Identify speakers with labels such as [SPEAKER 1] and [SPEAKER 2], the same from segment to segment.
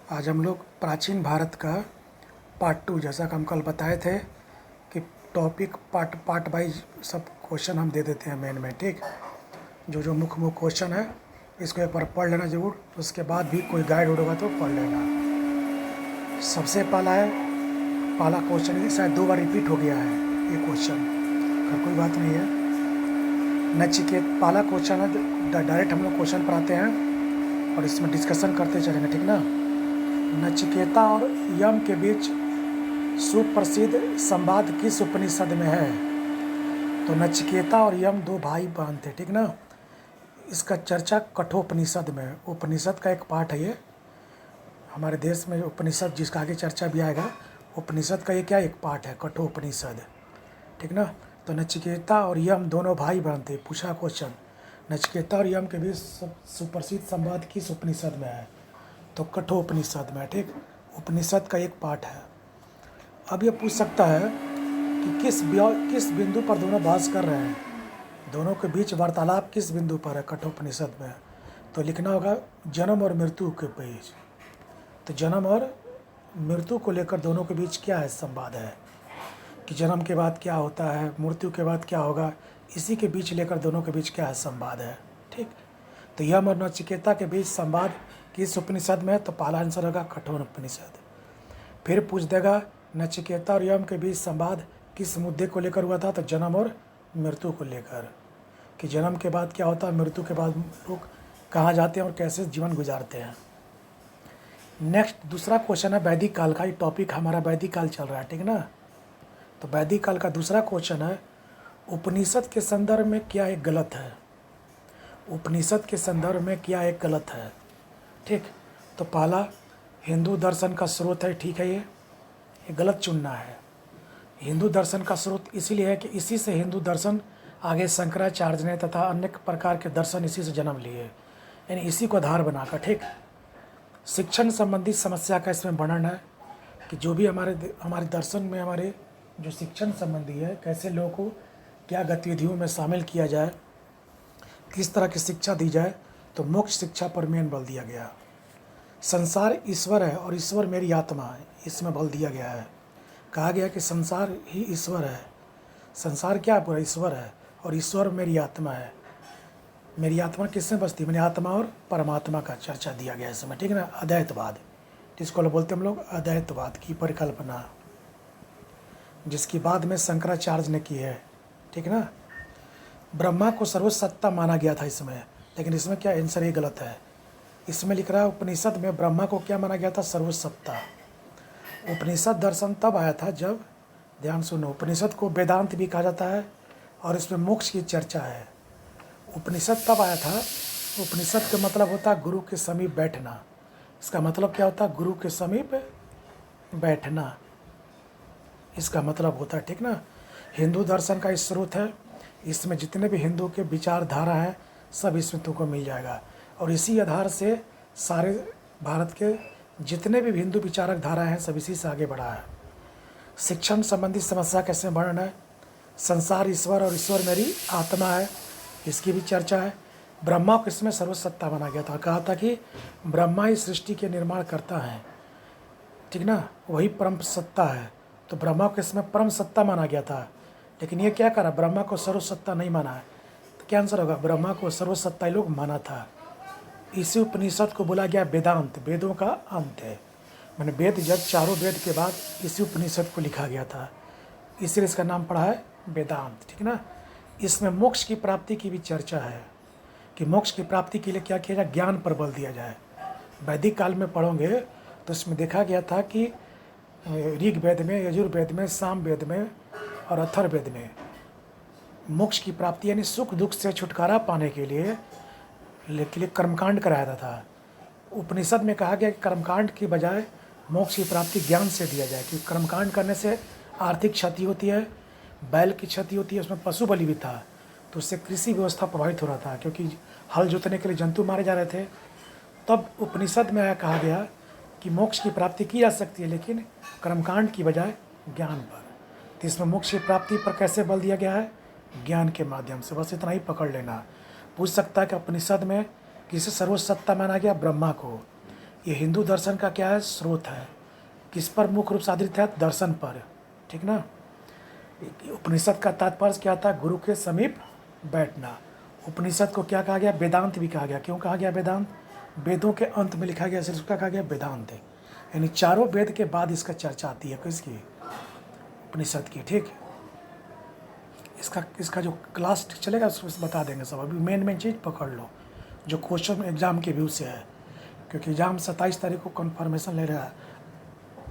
[SPEAKER 1] आज हम लोग प्राचीन भारत का पार्ट 2, जैसा कि हम कल बताए थे कि टॉपिक पार्ट वाइज सब क्वेश्चन हम दे देते हैं मेन में। ठीक, जो जो मुख्य क्वेश्चन है इसको एक बार पढ़ लेना ज़रूर, उसके बाद भी कोई गाइड होगा तो पढ़ लेना। सबसे पहला क्वेश्चन ये शायद 2 बार रिपीट हो गया है ये क्वेश्चन, का कोई बात नहीं है। नचिकेत पहला क्वेश्चन है, डायरेक्ट हम लोग क्वेश्चन पढ़ाते हैं और इसमें डिस्कशन करते चलेंगे, ठीक ना। नचिकेता और यम के बीच सुप्रसिद्ध संवाद किस उपनिषद में है? तो नचिकेता और यम 2 भाई बहन थे, ठीक ना। इसका चर्चा कठोपनिषद में, उपनिषद का एक पार्ट है ये। हमारे देश में उपनिषद जिसका आगे चर्चा भी आएगा, उपनिषद का ये क्या एक पार्ट है, कठोपनिषद, ठीक ना। तो नचिकेता और यम दोनों भाई बहन थे। पूछा क्वेश्चन, नचिकेता और यम के बीच सुप्रसिद्ध संवाद किस उपनिषद में है? तो कठोपनिषद में, ठीक। उपनिषद का एक पार्ट है। अब ये पूछ सकता है कि किस बिंदु पर दोनों बहस कर रहे हैं, दोनों के बीच वार्तालाप किस बिंदु पर है कठोपनिषद में? तो लिखना होगा जन्म और मृत्यु के बीच। तो जन्म और मृत्यु को लेकर दोनों के बीच क्या है, संवाद है कि जन्म के बाद क्या होता है, मृत्यु के बाद क्या होगा, इसी के बीच लेकर दोनों के बीच क्या है, संवाद है, ठीक। तो यम और नचिकेता के बीच संवाद किस उपनिषद में है? तो पहला आंसर होगा कठोपनिषद। फिर पूछ देगा नचिकेता और यम के बीच संवाद किस मुद्दे को लेकर हुआ था? तो जन्म और मृत्यु को लेकर, कि जन्म के बाद क्या होता है, मृत्यु के बाद लोग कहाँ जाते हैं और कैसे जीवन गुजारते हैं। नेक्स्ट दूसरा क्वेश्चन है वैदिक काल का। ये टॉपिक हमारा वैदिक काल चल रहा है, ठीक ना। तो वैदिक काल का दूसरा क्वेश्चन है उपनिषद के संदर्भ में क्या एक गलत है? उपनिषद के संदर्भ में क्या एक गलत है, ठीक। तो पहला हिंदू दर्शन का स्रोत है, ठीक है, ये गलत चुनना है। हिंदू दर्शन का स्रोत इसीलिए है कि इसी से हिंदू दर्शन आगे शंकराचार्य ने तथा अन्य प्रकार के दर्शन इसी से जन्म लिए, यानी इसी को आधार बनाकर, ठीक। शिक्षण संबंधी समस्या का इसमें वर्णन है कि जो भी हमारे दर्शन में हमारे जो शिक्षण संबंधी है, कैसे लोगों को क्या गतिविधियों में शामिल किया जाए, किस तरह की शिक्षा दी जाए, तो मोक्ष शिक्षा पर मेन बल दिया गया। संसार ईश्वर है और ईश्वर मेरी आत्मा है, इसमें बल दिया गया है। कहा गया कि संसार ही ईश्वर है, संसार क्या पूरा ईश्वर है और ईश्वर मेरी आत्मा है। मेरी आत्मा किसमें बसती है? मैंने आत्मा और परमात्मा का चर्चा दिया गया इसमें, ठीक है ना। अद्वैतवाद, जिसको बोलते हम लोग अद्वैतवाद की परिकल्पना, जिसकी बाद में शंकराचार्य ने की है, ठीक ना। ब्रह्मा को सर्वोच्च सत्ता माना गया था इसमें, लेकिन इसमें क्या आंसर ये गलत है। इसमें लिख रहा है उपनिषद में ब्रह्मा को क्या माना गया था? सर्वोच्च सत्ता। उपनिषद दर्शन तब आया था जब, ध्यान सुनो, उपनिषद को वेदांत भी कहा जाता है और इसमें मोक्ष की चर्चा है। उपनिषद तब आया था, उपनिषद का मतलब होता है गुरु के समीप बैठना। इसका मतलब क्या होता है? गुरु के समीप बैठना, इसका मतलब होता है, ठीक ना। हिंदू दर्शन का इस स्रोत है, इसमें जितने भी हिंदू के विचारधारा हैं सब इसमें तुमको मिल जाएगा, और इसी आधार से सारे भारत के जितने भी हिंदू विचारक धारा हैं सब इसी से आगे बढ़ा है। शिक्षण संबंधी समस्या कैसे वर्णन है? संसार ईश्वर और ईश्वर मेरी आत्मा है, इसकी भी चर्चा है। ब्रह्मा को इसमें सर्वोच्च सत्ता माना गया था, कहा था कि ब्रह्मा ही सृष्टि के निर्माण करता है, ठीक ना, वही परम सत्ता है। तो ब्रह्मा को इसमें परम सत्ता माना गया था, लेकिन ये क्या करा, ब्रह्मा को सर्वोच्च सत्ता नहीं माना है। तो क्या आंसर होगा? ब्रह्मा को सर्वोच्च सत्ता लोग माना था। इसी उपनिषद को बोला गया वेदांत, वेदों का अंत है। मैंने वेद जब चारों वेद के बाद इसी उपनिषद को लिखा गया था, इसलिए इसका नाम पड़ा है वेदांत, ठीक ना। इसमें मोक्ष की प्राप्ति की भी चर्चा है कि मोक्ष की प्राप्ति के लिए क्या किया जाए, ज्ञान पर बल दिया जाए। वैदिक काल में पढ़ोगे तो इसमें देखा गया था कि ऋग्वेद में, यजुर्वेद में, सामवेद में और अथर्ववेद में मोक्ष की प्राप्ति यानी सुख दुख से छुटकारा पाने के लिए कर्मकांड कराया था। उपनिषद में कहा गया कि कर्मकांड की बजाय मोक्ष की प्राप्ति ज्ञान से दिया जाए, क्योंकि कर्मकांड करने से आर्थिक क्षति होती है, बैल की क्षति होती है, उसमें पशु बलि भी था, तो उससे कृषि व्यवस्था प्रभावित हो रहा था, क्योंकि हल जोतने के लिए जंतु मारे जा रहे थे। तब उपनिषद में कहा गया कि मोक्ष की प्राप्ति की जा सकती है, लेकिन कर्मकांड की बजाय ज्ञान पर। तो इसमें मोक्ष की प्राप्ति पर कैसे बल दिया गया है? ज्ञान के माध्यम से। बस इतना ही पकड़ लेना। पूछ सकता है कि उपनिषद में किसे सर्वोच्च सत्ता माना गया? ब्रह्मा को। ये हिंदू दर्शन का क्या है, स्रोत है। किस पर मुख्य रूप से आधारित है, दर्शन पर, ठीक ना। उपनिषद का तात्पर्य क्या था, गुरु के समीप बैठना। उपनिषद को क्या कहा गया, वेदांत भी कहा गया। क्यों कहा गया वेदांत, वेदों के अंत में लिखा गया, इसलिए उसका कहा गया वेदांत है। यानी चारों वेद के बाद इसका चर्चा आती है, किसकी, उपनिषद की, ठीक। इसका जो क्लास चलेगा उसमें बता देंगे सब। अभी मेन चीज़ पकड़ लो जो क्वेश्चन एग्जाम के व्यू से है, क्योंकि एग्जाम 27 तारीख को कन्फर्मेशन ले रहा है।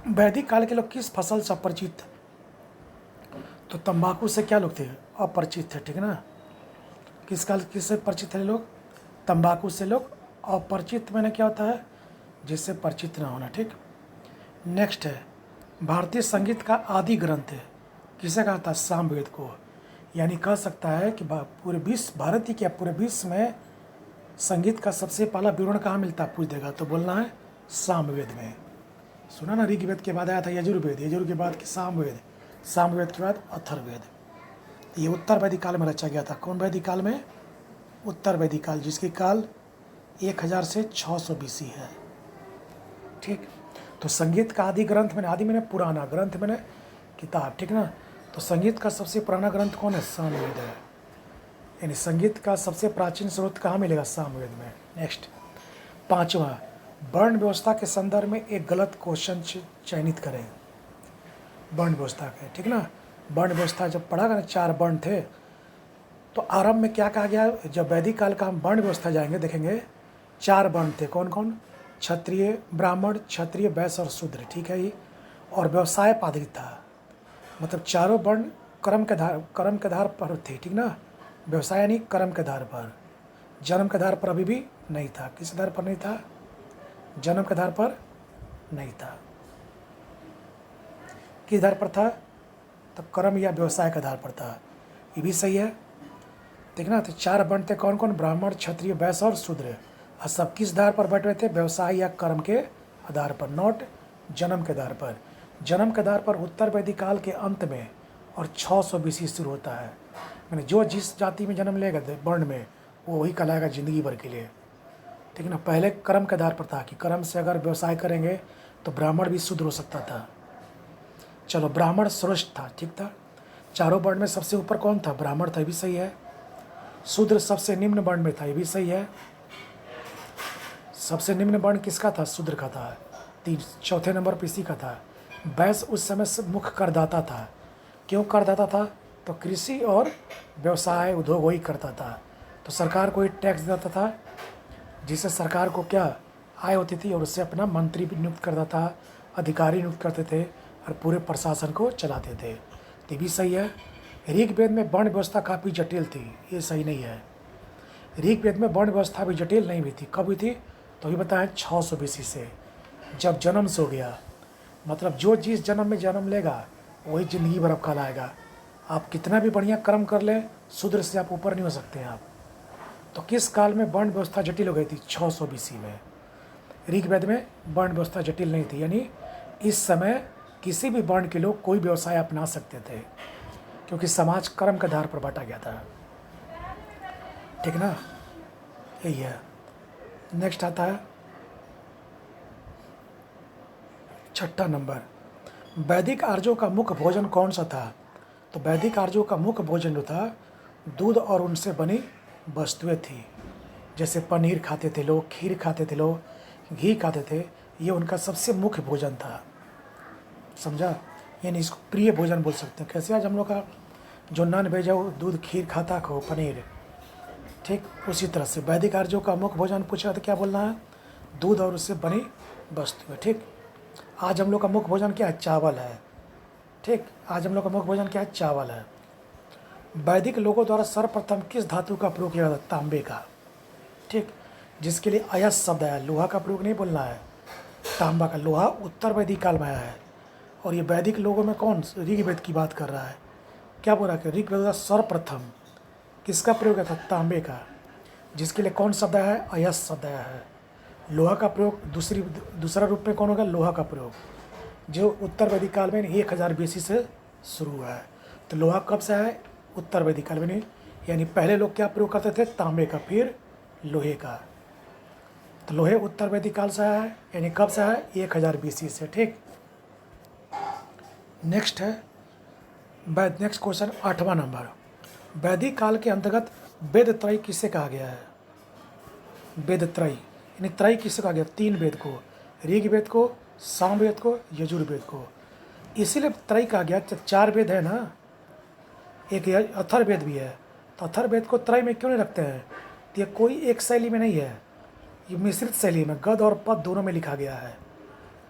[SPEAKER 1] वैदिक काल के लोग किस फसल से अपरिचित थे, तो तंबाकू से क्या लोग थे, अपरिचित थे, ठीक ना। किससे परिचित थे लोग, तंबाकू से लोग अपरिचित, मैंने क्या होता है, जिससे परिचित ना होना, ठीक। नेक्स्ट है, भारतीय संगीत का आदि ग्रंथ है, किसे कहा था, सामवेद को। यानी कह सकता है कि पूरे विश्व, भारत ही क्या पूरे विश्व में संगीत का सबसे पहला विवरण कहाँ मिलता है, पूछ देगा तो बोलना है सामवेद में। सुना ना, ऋग्वेद के बाद आया था यजुर्वेद, यजुर्वेद के बाद सामवेद, सामवेद के बाद अथर्ववेद। ये उत्तर वैदिक काल में रचा गया था। कौन वैदिक काल में, उत्तर वैदिक काल, जिसकी काल 1000 से 600 BC है, ठीक। तो संगीत का आदि ग्रंथ मैंने, आदि मैंने पुराना, ग्रंथ मैंने किताब, ठीक ना। तो संगीत का सबसे पुराना ग्रंथ कौन है, सामवेद है। यानी संगीत का सबसे प्राचीन स्रोत कहाँ मिलेगा, सामवेद में। नेक्स्ट, पांचवा, वर्ण व्यवस्था के संदर्भ में एक गलत क्वेश्चन चयनित करें। वर्ण व्यवस्था के, ठीक ना। वर्ण व्यवस्था जब पढ़ा ना, 4 वर्ण थे, तो आरंभ में क्या कहा गया, जब वैदिक काल का हम वर्ण व्यवस्था जाएंगे देखेंगे 4 वर्ण थे। कौन कौन, क्षत्रिय, ब्राह्मण, क्षत्रिय, वैश्य और शूद्र, ठीक है। ये और व्यवसाय पर आधारित था, मतलब चारों वर्ण कर्म के आधार पर थे, ठीक ना। व्यवसाय यानी कर्म के आधार पर, जन्म के आधार पर अभी भी नहीं था। किस आधार पर नहीं था, जन्म के आधार पर नहीं था। किस आधार पर था, तो कर्म या व्यवसाय के आधार पर था। ये भी सही है, ठीक ना। तो 4 वर्ण थे, कौन कौन, ब्राह्मण, क्षत्रिय, वैश्य और शूद्र। और सब किस आधार पर बैठ रहे थे, व्यवसाय या कर्म के आधार पर, नॉट जन्म के आधार पर। जन्म के आधार पर उत्तर वैदिक काल के अंत में और 600 BC शुरू होता है। मैंने जो जिस जाति में जन्म लेगा वर्ण में, वो वही कहलाएगा जिंदगी भर के लिए, ठीक है ना। पहले कर्म के आधार पर था कि कर्म से अगर व्यवसाय करेंगे तो ब्राह्मण भी शूद्र हो सकता था। चलो, ब्राह्मण श्रेष्ठ था, ठीक था। चारों वर्ण में सबसे ऊपर कौन था, ब्राह्मण था, ये भी सही है। शूद्र सबसे निम्न वर्ण में था, ये भी सही है। सबसे निम्न वर्ण किसका था, शूद्र का था। चौथे नंबर पर इसी का था। वैश्य उस समय से मुख्य करदाता था। क्यों करदाता था, तो कृषि और व्यवसाय उद्योग वही करता था, तो सरकार को ही टैक्स देता था, जिससे सरकार को क्या आय होती थी, और उससे अपना मंत्री भी नियुक्त करता था, अधिकारी नियुक्त करते थे, और पूरे प्रशासन को चलाते थे। तो ये भी सही है। ऋग्वेद में वर्ण व्यवस्था काफ़ी जटिल थी, ये सही नहीं है। ऋग्वेद में वर्ण व्यवस्था भी जटिल नहीं हुई थी। कब हुई थी, तो ये बताएं 600 BC से, जब जन्म से हो गया। मतलब जो जिस जन्म में जन्म लेगा वही ज़िंदगी भर आपका लाएगा। आप कितना भी बढ़िया कर्म कर लें, शूद्र से आप ऊपर नहीं हो सकते हैं आप। तो किस काल में वर्ण व्यवस्था जटिल हो गई थी, 600 BC में। ऋग्वेद में वर्ण व्यवस्था जटिल नहीं थी, यानी इस समय किसी भी वर्ण के लोग कोई व्यवसाय अपना सकते थे, क्योंकि समाज कर्म के आधार पर बांटा गया था, ठीक ना। यही है। नेक्स्ट आता है 6ठा नंबर, वैदिक आर्यों का मुख्य भोजन कौन सा था। तो वैदिक आर्यों का मुख्य भोजन जो था, दूध और उनसे बनी वस्तुएं थी। जैसे पनीर खाते थे लोग, खीर खाते थे लोग, घी खाते थे। ये उनका सबसे मुख्य भोजन था, समझा। यानी इसको प्रिय भोजन बोल सकते हैं। कैसे आज हम लोग का जो नॉन वेज है वो दूध खीर खाता हो, पनीर, ठीक उसी तरह से वैदिक आर्यों का मुख्य भोजन पूछा तो क्या बोलना है, दूध और उससे बनी वस्तुएं, ठीक। आज हम लोग का मुख्य भोजन क्या है, चावल है, ठीक। आज हम लोग का मुख्य भोजन क्या है, चावल है। वैदिक लोगों द्वारा सर्वप्रथम किस धातु का प्रयोग किया जाता, तांबे का, ठीक। जिसके लिए अयस शब्द है, लोहा का प्रयोग नहीं बोलना है, तांबा का। लोहा उत्तर वैदिक काल में आया है। और ये वैदिक लोगों में कौन, ऋग्वेद की बात कर रहा है। क्या बोल रहा है, ऋग्वेद का सर्वप्रथम किसका प्रयोग था, तांबे का। जिसके लिए कौन शब्द है, अयस शब्द है। लोहा का प्रयोग दूसरा रूप में कौन होगा, लोहा का प्रयोग, जो उत्तर वैदिक काल में 1000 BC से शुरू हुआ है। तो लोहा कब से है, उत्तर वैदिक काल में नहीं। यानी पहले लोग क्या प्रयोग करते थे, तांबे का, फिर लोहे का। तो लोहे उत्तर वैदिक काल से आया है, यानी कब से आया है? 1000 BC से। ठीक, नेक्स्ट है नेक्स्ट क्वेश्चन 8वां नंबर। वैदिक काल के अंतर्गत वेद त्रय किसे कहा गया है? वेद त्रय यानी त्रय किसे कहा गया? 3 वेद को, ऋग्वेद को, सामवेद को, यजुर्वेद को। इसीलिए त्रय कहा गया। 4 वेद है ना, एक अथर्ववेद भी है, तो अथर्ववेद को त्रय में क्यों नहीं रखते हैं? तो ये कोई एक शैली में नहीं है, ये मिश्रित शैली में गद और पद दोनों में लिखा गया है।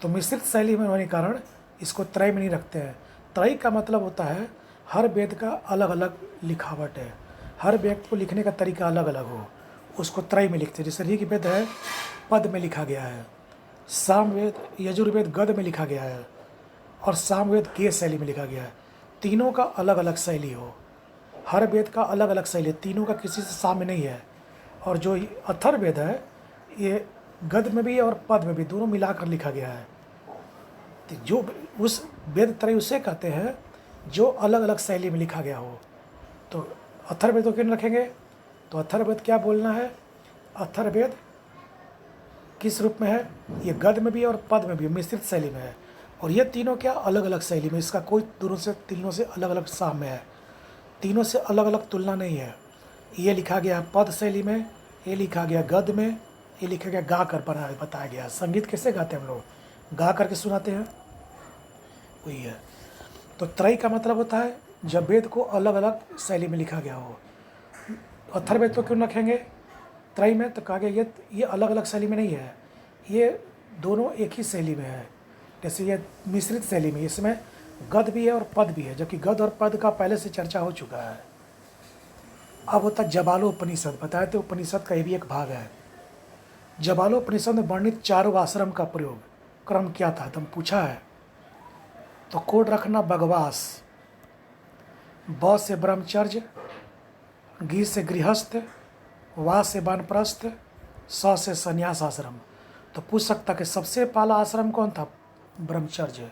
[SPEAKER 1] तो मिश्रित शैली में होने के कारण इसको त्रय में नहीं रखते हैं। त्रय का मतलब होता है हर वेद का अलग अलग लिखावट है, हर वेद को लिखने का तरीका अलग अलग हो, उसको त्रय में लिखते हैं। जैसे ऋग्वेद है पद में लिखा गया है, सामवेद यजुर्वेद गद में लिखा गया है, और सामवेद गेय शैली में लिखा गया है। तीनों का अलग अलग शैली हो, हर वेद का अलग अलग शैली, तीनों का किसी से साम्य नहीं है। और जो अथर्ववेद है ये गद में भी और पद में भी दोनों मिलाकर लिखा गया है। तो जो उस वेद त्रय उसे कहते हैं जो अलग अलग शैली में लिखा गया हो। तो अथर्ववेद को क्यों रखेंगे? तो अथर्ववेद क्या बोलना है? अथर्ववेद किस रूप में है? ये गद में भी और पद में भी मिश्रित शैली में है, और ये तीनों क्या अलग अलग शैली में, इसका कोई तीनों से अलग अलग साम्य है, तीनों से अलग अलग तुलना नहीं है। ये लिखा गया पद शैली में, ये लिखा गया गद में, ये लिखा गया गा कर बताया गया। संगीत कैसे गाते हैं हम लोग? गा करके सुनाते हैं, वही है। तो त्रय का मतलब होता है जब वेद को अलग अलग शैली में लिखा गया हो। अथर्ववेद को क्यों रखेंगे त्रय में? तो कहा गया ये अलग अलग शैली में नहीं है, ये दोनों एक ही शैली में है। जैसे ये मिश्रित शैली में, इसमें गद भी है और पद भी है, जबकि गद और पद का पहले से चर्चा हो चुका है। अब होता जबालोपनिषद, बताया तो उपनिषद का ये भी एक भाग है। जबालोपनिषद में वर्णित 4 आश्रम का प्रयोग क्रम क्या था? तुम पूछा है। तो कोड रखना बगवास, ब से ब्रह्मचर्य, गी से गृहस्थ, वा से वानप्रस्थ, स से संन्यास आश्रम। तो पूछ सकता कि सबसे पहला आश्रम कौन था? ब्रह्मचर्य।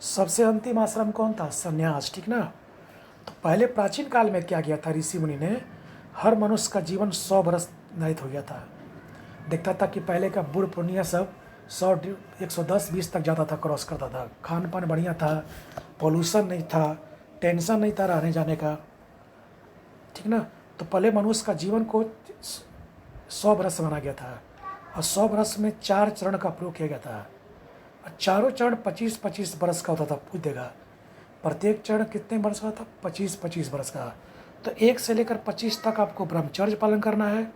[SPEAKER 1] सबसे अंतिम आश्रम कौन था? संन्यास। ठीक ना। तो पहले प्राचीन काल में क्या किया था ऋषि मुनि ने? हर मनुष्य का जीवन 100 वर्ष निर्धारित हो गया था। देखता था कि पहले का बूढ़ पुनिया सब 100 110-20 तक जाता था, क्रॉस करता था। खान पान बढ़िया था, पोल्यूशन नहीं था, टेंशन नहीं था रहने जाने का। ठीक ना। तो पहले मनुष्य का जीवन को 100 वर्ष माना गया था, और 100 वर्ष में 4 चरण का प्रयोग किया गया था, और चारों चरण 25-25 वर्ष का होता था। पूछ देगा प्रत्येक चरण कितने वर्ष का था? 25-25 वर्ष का। तो 1 से लेकर 25 तक आपको ब्रह्मचर्य पालन करना है,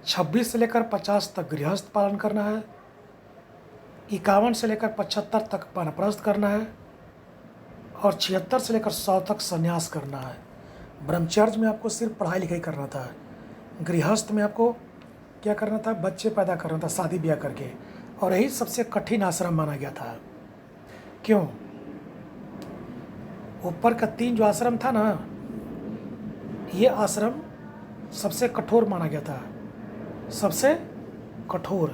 [SPEAKER 1] 26 से लेकर 50 तक गृहस्थ पालन करना है, 51 से लेकर 75 तक वानप्रस्थ करना है, और 76 से लेकर 100 तक संन्यास करना है। ब्रह्मचर्य में आपको सिर्फ पढ़ाई लिखाई करना था, गृहस्थ में आपको क्या करना था? बच्चे पैदा करना था शादी ब्याह करके, और यही सबसे कठिन आश्रम माना गया था। क्यों? ऊपर का 3 जो आश्रम था ना, ये आश्रम सबसे कठोर माना गया था, सबसे कठोर।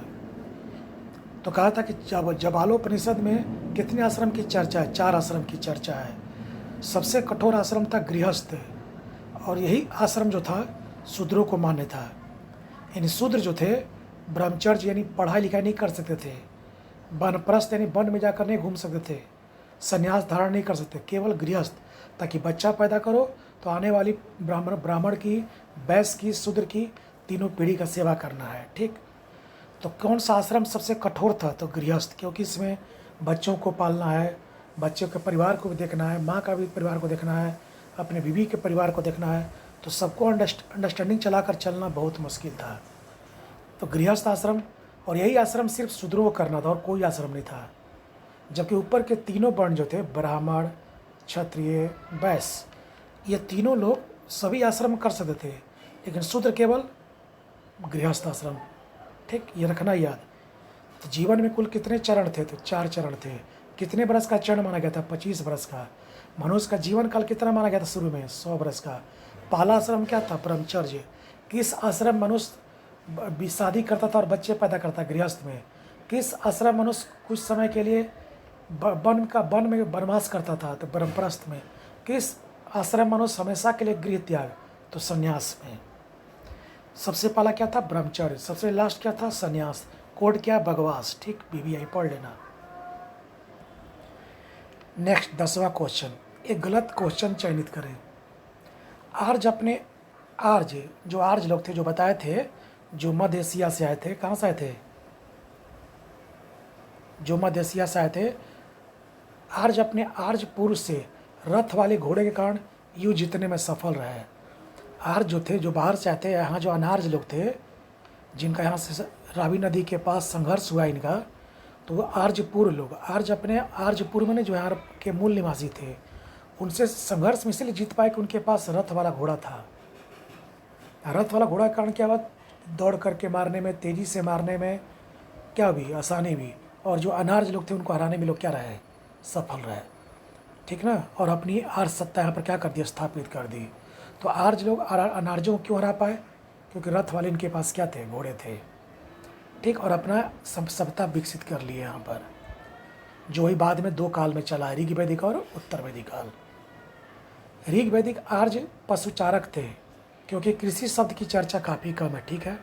[SPEAKER 1] तो कहा था कि जबालोपनिषद में कितने आश्रम की चर्चा है? 4 आश्रम की चर्चा है। सबसे कठोर आश्रम था गृहस्थ, और यही आश्रम जो था शूद्रों को मान्य था। यानी शूद्र जो थे ब्रह्मचर्य यानी पढ़ाई लिखाई नहीं कर सकते थे, वानप्रस्थ यानी वन में जाकर नहीं घूम सकते थे, संन्यास धारण नहीं कर सकते, केवल गृहस्थ। ताकि बच्चा पैदा करो तो आने वाली ब्राह्मण की, वैश्य की, शूद्र की, तीनों पीढ़ी का सेवा करना है। ठीक। तो कौन सा आश्रम सबसे कठोर था? तो गृहस्थ, क्योंकि इसमें बच्चों को पालना है, बच्चों के परिवार को भी देखना है, माँ का भी परिवार को देखना है, अपने बीवी के परिवार को देखना है। तो सबको अंडरस्टैंडिंग चलाकर चलना बहुत मुश्किल था। तो गृहस्थ आश्रम, और यही आश्रम सिर्फ शूद्रों को करना था और कोई आश्रम नहीं था। जबकि ऊपर के तीनों वर्ण जो थे, ब्राह्मण, क्षत्रिय, वैश्य, ये तीनों लोग सभी आश्रम कर सकते थे, लेकिन शूद्र केवल गृहस्थ आश्रम। ठीक, ये रखना याद। तो जीवन में कुल कितने चरण थे? तो 4 चरण थे। कितने वर्ष का चरण माना गया था? 25 वर्ष का। मनुष्य का जीवन काल कितना माना गया था शुरू में? 100 वर्ष का। पहला आश्रम क्या था? ब्रह्मचर्य। किस आश्रम मनुष्य शादी करता था और बच्चे पैदा करता? गृहस्थ में। किस आश्रम मनुष्य कुछ समय के लिए वन में वनवास करता था? तो ब्रह्मप्रस्थ में। किस आश्रम मनुष्य हमेशा के लिए गृह त्याग? तो संन्यास में। सबसे पहला क्या था? ब्रह्मचर्य। सबसे लास्ट क्या था? संन्यास। कोड क्या? बगवास। ठीक, BBI पढ़ लेना। नेक्स्ट 10वां क्वेश्चन, एक गलत क्वेश्चन चयनित करें। आर्य जो आर्य लोग थे, जो बताए थे, जो मध्य एशिया से आए थे। कहाँ से आए थे? जो मध्य एशिया से आए थे। आर्य अपने आर्य पूर्व से रथ वाले घोड़े के कारण युद्ध जीतने में सफल रहे। आर्य जो थे, जो बाहर से आए थे, यहाँ जो अनार्य लोग थे, जिनका यहाँ से रावी नदी के पास संघर्ष हुआ इनका, तो वो आर्यपुर लोग, आर्यपुर में जो यहाँ के मूल निवासी थे, उनसे संघर्ष में इसलिए जीत पाए कि उनके पास रथ वाला घोड़ा था। रथ वाला घोड़ा के कारण क्या हुआ? दौड़ करके मारने में, तेज़ी से मारने में क्या भी आसानी भी, और जो अनार्य लोग थे उनको हराने में लोग क्या रहे? सफल रहे। ठीक ना। और अपनी आर्य सत्ता यहाँ पर क्या कर दी? स्थापित कर दी। तो आर्य लोग अनार्यों को क्यों हरा पाए? क्योंकि रथ वाले इनके पास क्या थे? घोड़े थे। ठीक, और अपना सभ्यता विकसित कर लिए यहाँ पर, जो ही बाद में 2 काल में चला है, ऋग वैदिक और उत्तर वैदिक काल। ऋग वैदिक आर्य पशुचारक थे, क्योंकि कृषि शब्द की चर्चा काफ़ी कम है। ठीक है।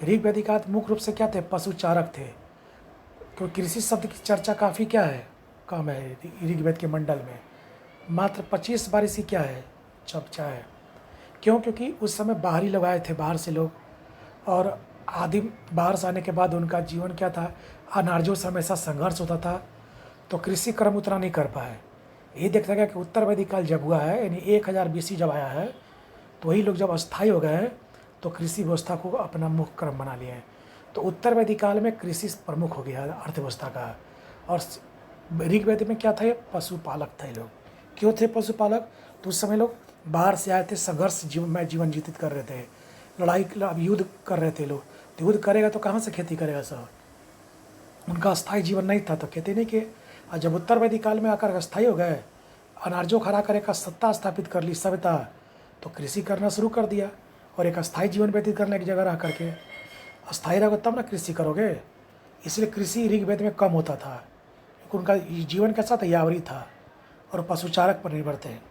[SPEAKER 1] ऋग वैदिक आर्य मुख्य रूप से क्या थे? पशुचारक थे, क्योंकि कृषि शब्द की चर्चा काफ़ी क्या है? कम है ऋग्वेद के मंडल में। मात्र 25 बार इसी क्या है? चर्चा है। क्यों? क्योंकि उस समय बाहरी लोग आए थे, बाहर से लोग, और आदिम बाहर से आने के बाद उनका जीवन क्या था? अनार्यों से हमेशा संघर्ष होता था, तो कृषि कर्म उतना नहीं कर पाए। ये देखा गया कि उत्तर वैदिक काल जब हुआ है, यानी 1000 BC जब आया है, तो वही लोग जब अस्थायी हो गए हैं, तो कृषि व्यवस्था को अपना मुख्य कर्म बना लिए हैं। तो उत्तर वैदिक काल में कृषि प्रमुख हो गया अर्थव्यवस्था का। और ऋग्वेद में क्या था? ये पशुपालक थे लोग। क्यों थे पशुपालक? तो उस समय लोग बाहर से आए थे, संघर्ष जीवन व्यतीत कर रहे थे, लड़ाई युद्ध कर रहे थे लोग। तो युद्ध करेगा तो कहाँ से खेती करेगा सब? उनका अस्थायी जीवन नहीं था, तो खेती नहीं किए। और जब उत्तर वैदिक काल में आकर अस्थायी हो गए, अनार्यों खड़ा करे का सत्ता स्थापित कर ली सभ्यता, तो कृषि करना शुरू कर दिया। और एक अस्थायी जीवन व्यतीत करने की जगह रह करके अस्थायी रहोगे तब ना कृषि करोगे। इसलिए कृषि ऋग्वेद में कम होता था, क्योंकि उनका जीवन कैसा था? यावरी था, और पशुचारक पर निर्भर थे।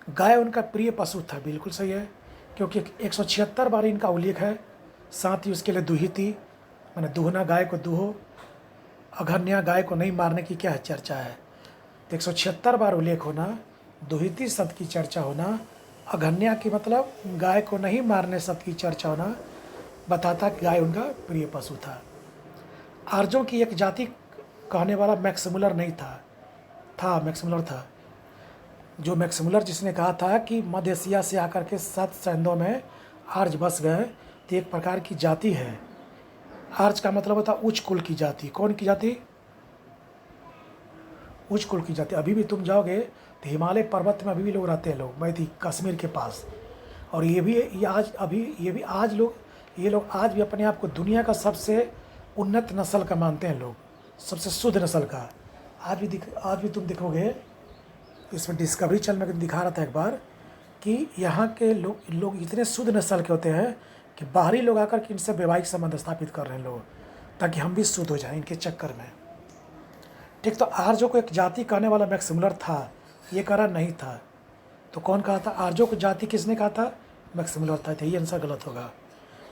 [SPEAKER 1] गाय उनका प्रिय पशु था। बिल्कुल सही है, क्योंकि 176 बार इनका उल्लेख है। साथ ही उसके लिए दुहिती, मैंने दुहना, गाय को दुहो, अघन्या, गाय को नहीं मारने की क्या है? चर्चा है। तो 176 बार उल्लेख होना, दुहिती शब्द की चर्चा होना, अघन्या की मतलब गाय को नहीं मारने शब्द की चर्चा होना, बताता कि गाय उनका प्रिय पशु था। आर्यों की एक जाति कहने वाला मैक्समुलर नहीं था मैक्समुलर था। जो मैक्समुलर जिसने कहा था कि मध्य एशिया से आकर के 7 सैंधों में आर्य बस गए, तो एक प्रकार की जाति है। आर्य का मतलब होता उच्च कुल की जाति। कौन की जाति? उच्च कुल की जाति। अभी भी तुम जाओगे तो हिमालय पर्वत में अभी भी लोग रहते हैं, लोग मैथी कश्मीर के पास। और ये लोग आज भी अपने आप को दुनिया का सबसे उन्नत नस्ल का मानते हैं लोग, सबसे शुद्ध नस्ल का। आज भी तुम देखोगे, इसमें डिस्कवरी चैनल में दिखा रहा था एक बार, कि यहाँ के लोग इतने शुद्ध नस्ल के होते हैं कि बाहरी लोग आकर के इनसे वैवाहिक संबंध स्थापित कर रहे हैं लोग, ताकि हम भी शुद्ध हो जाएं इनके चक्कर में। ठीक, तो आर्यों को एक जाति कहने वाला मैक्समुलर था, ये कह रहा नहीं था। तो कौन कहा था? आर्यों को जाति किसने कहा था? मैक्समुलर था। तो ये आंसर गलत होगा,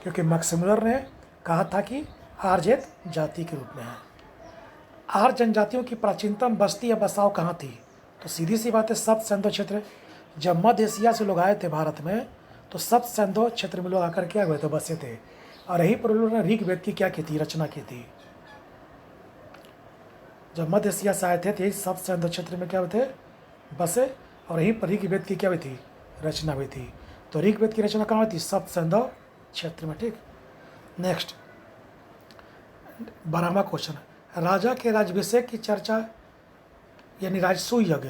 [SPEAKER 1] क्योंकि मैक्समुलर ने कहा था कि आर्य एक जाति के रूप में है। आर्य जनजातियों की प्राचीनतम बस्ती या बसाव कहाँ थी? तो सीधी सी बात है, सप्त सैंधव क्षेत्र। जब मध्य एशिया से लोग आए थे भारत में, तो सप्त सैंधव क्षेत्र में लोग आकर क्या हुए थे? बसे थे। और यही पर उन्होंने ऋग्वेद की क्या की थी? रचना की थी। जब मध्य एशिया से आए थे तो यही सप्त सैंधव क्षेत्र में क्या हुए थे? बसे, और यहीं पर ऋग्वेद की क्या हुई थी? रचना हुई थी। तो ऋग्वेद की रचना कहाँ हुई थी? सप्त सैंधव क्षेत्र में। ठीक, नेक्स्ट 12वां क्वेश्चन, राजा के राज्याभिषेक की चर्चा यानी राजसूय यज्ञ।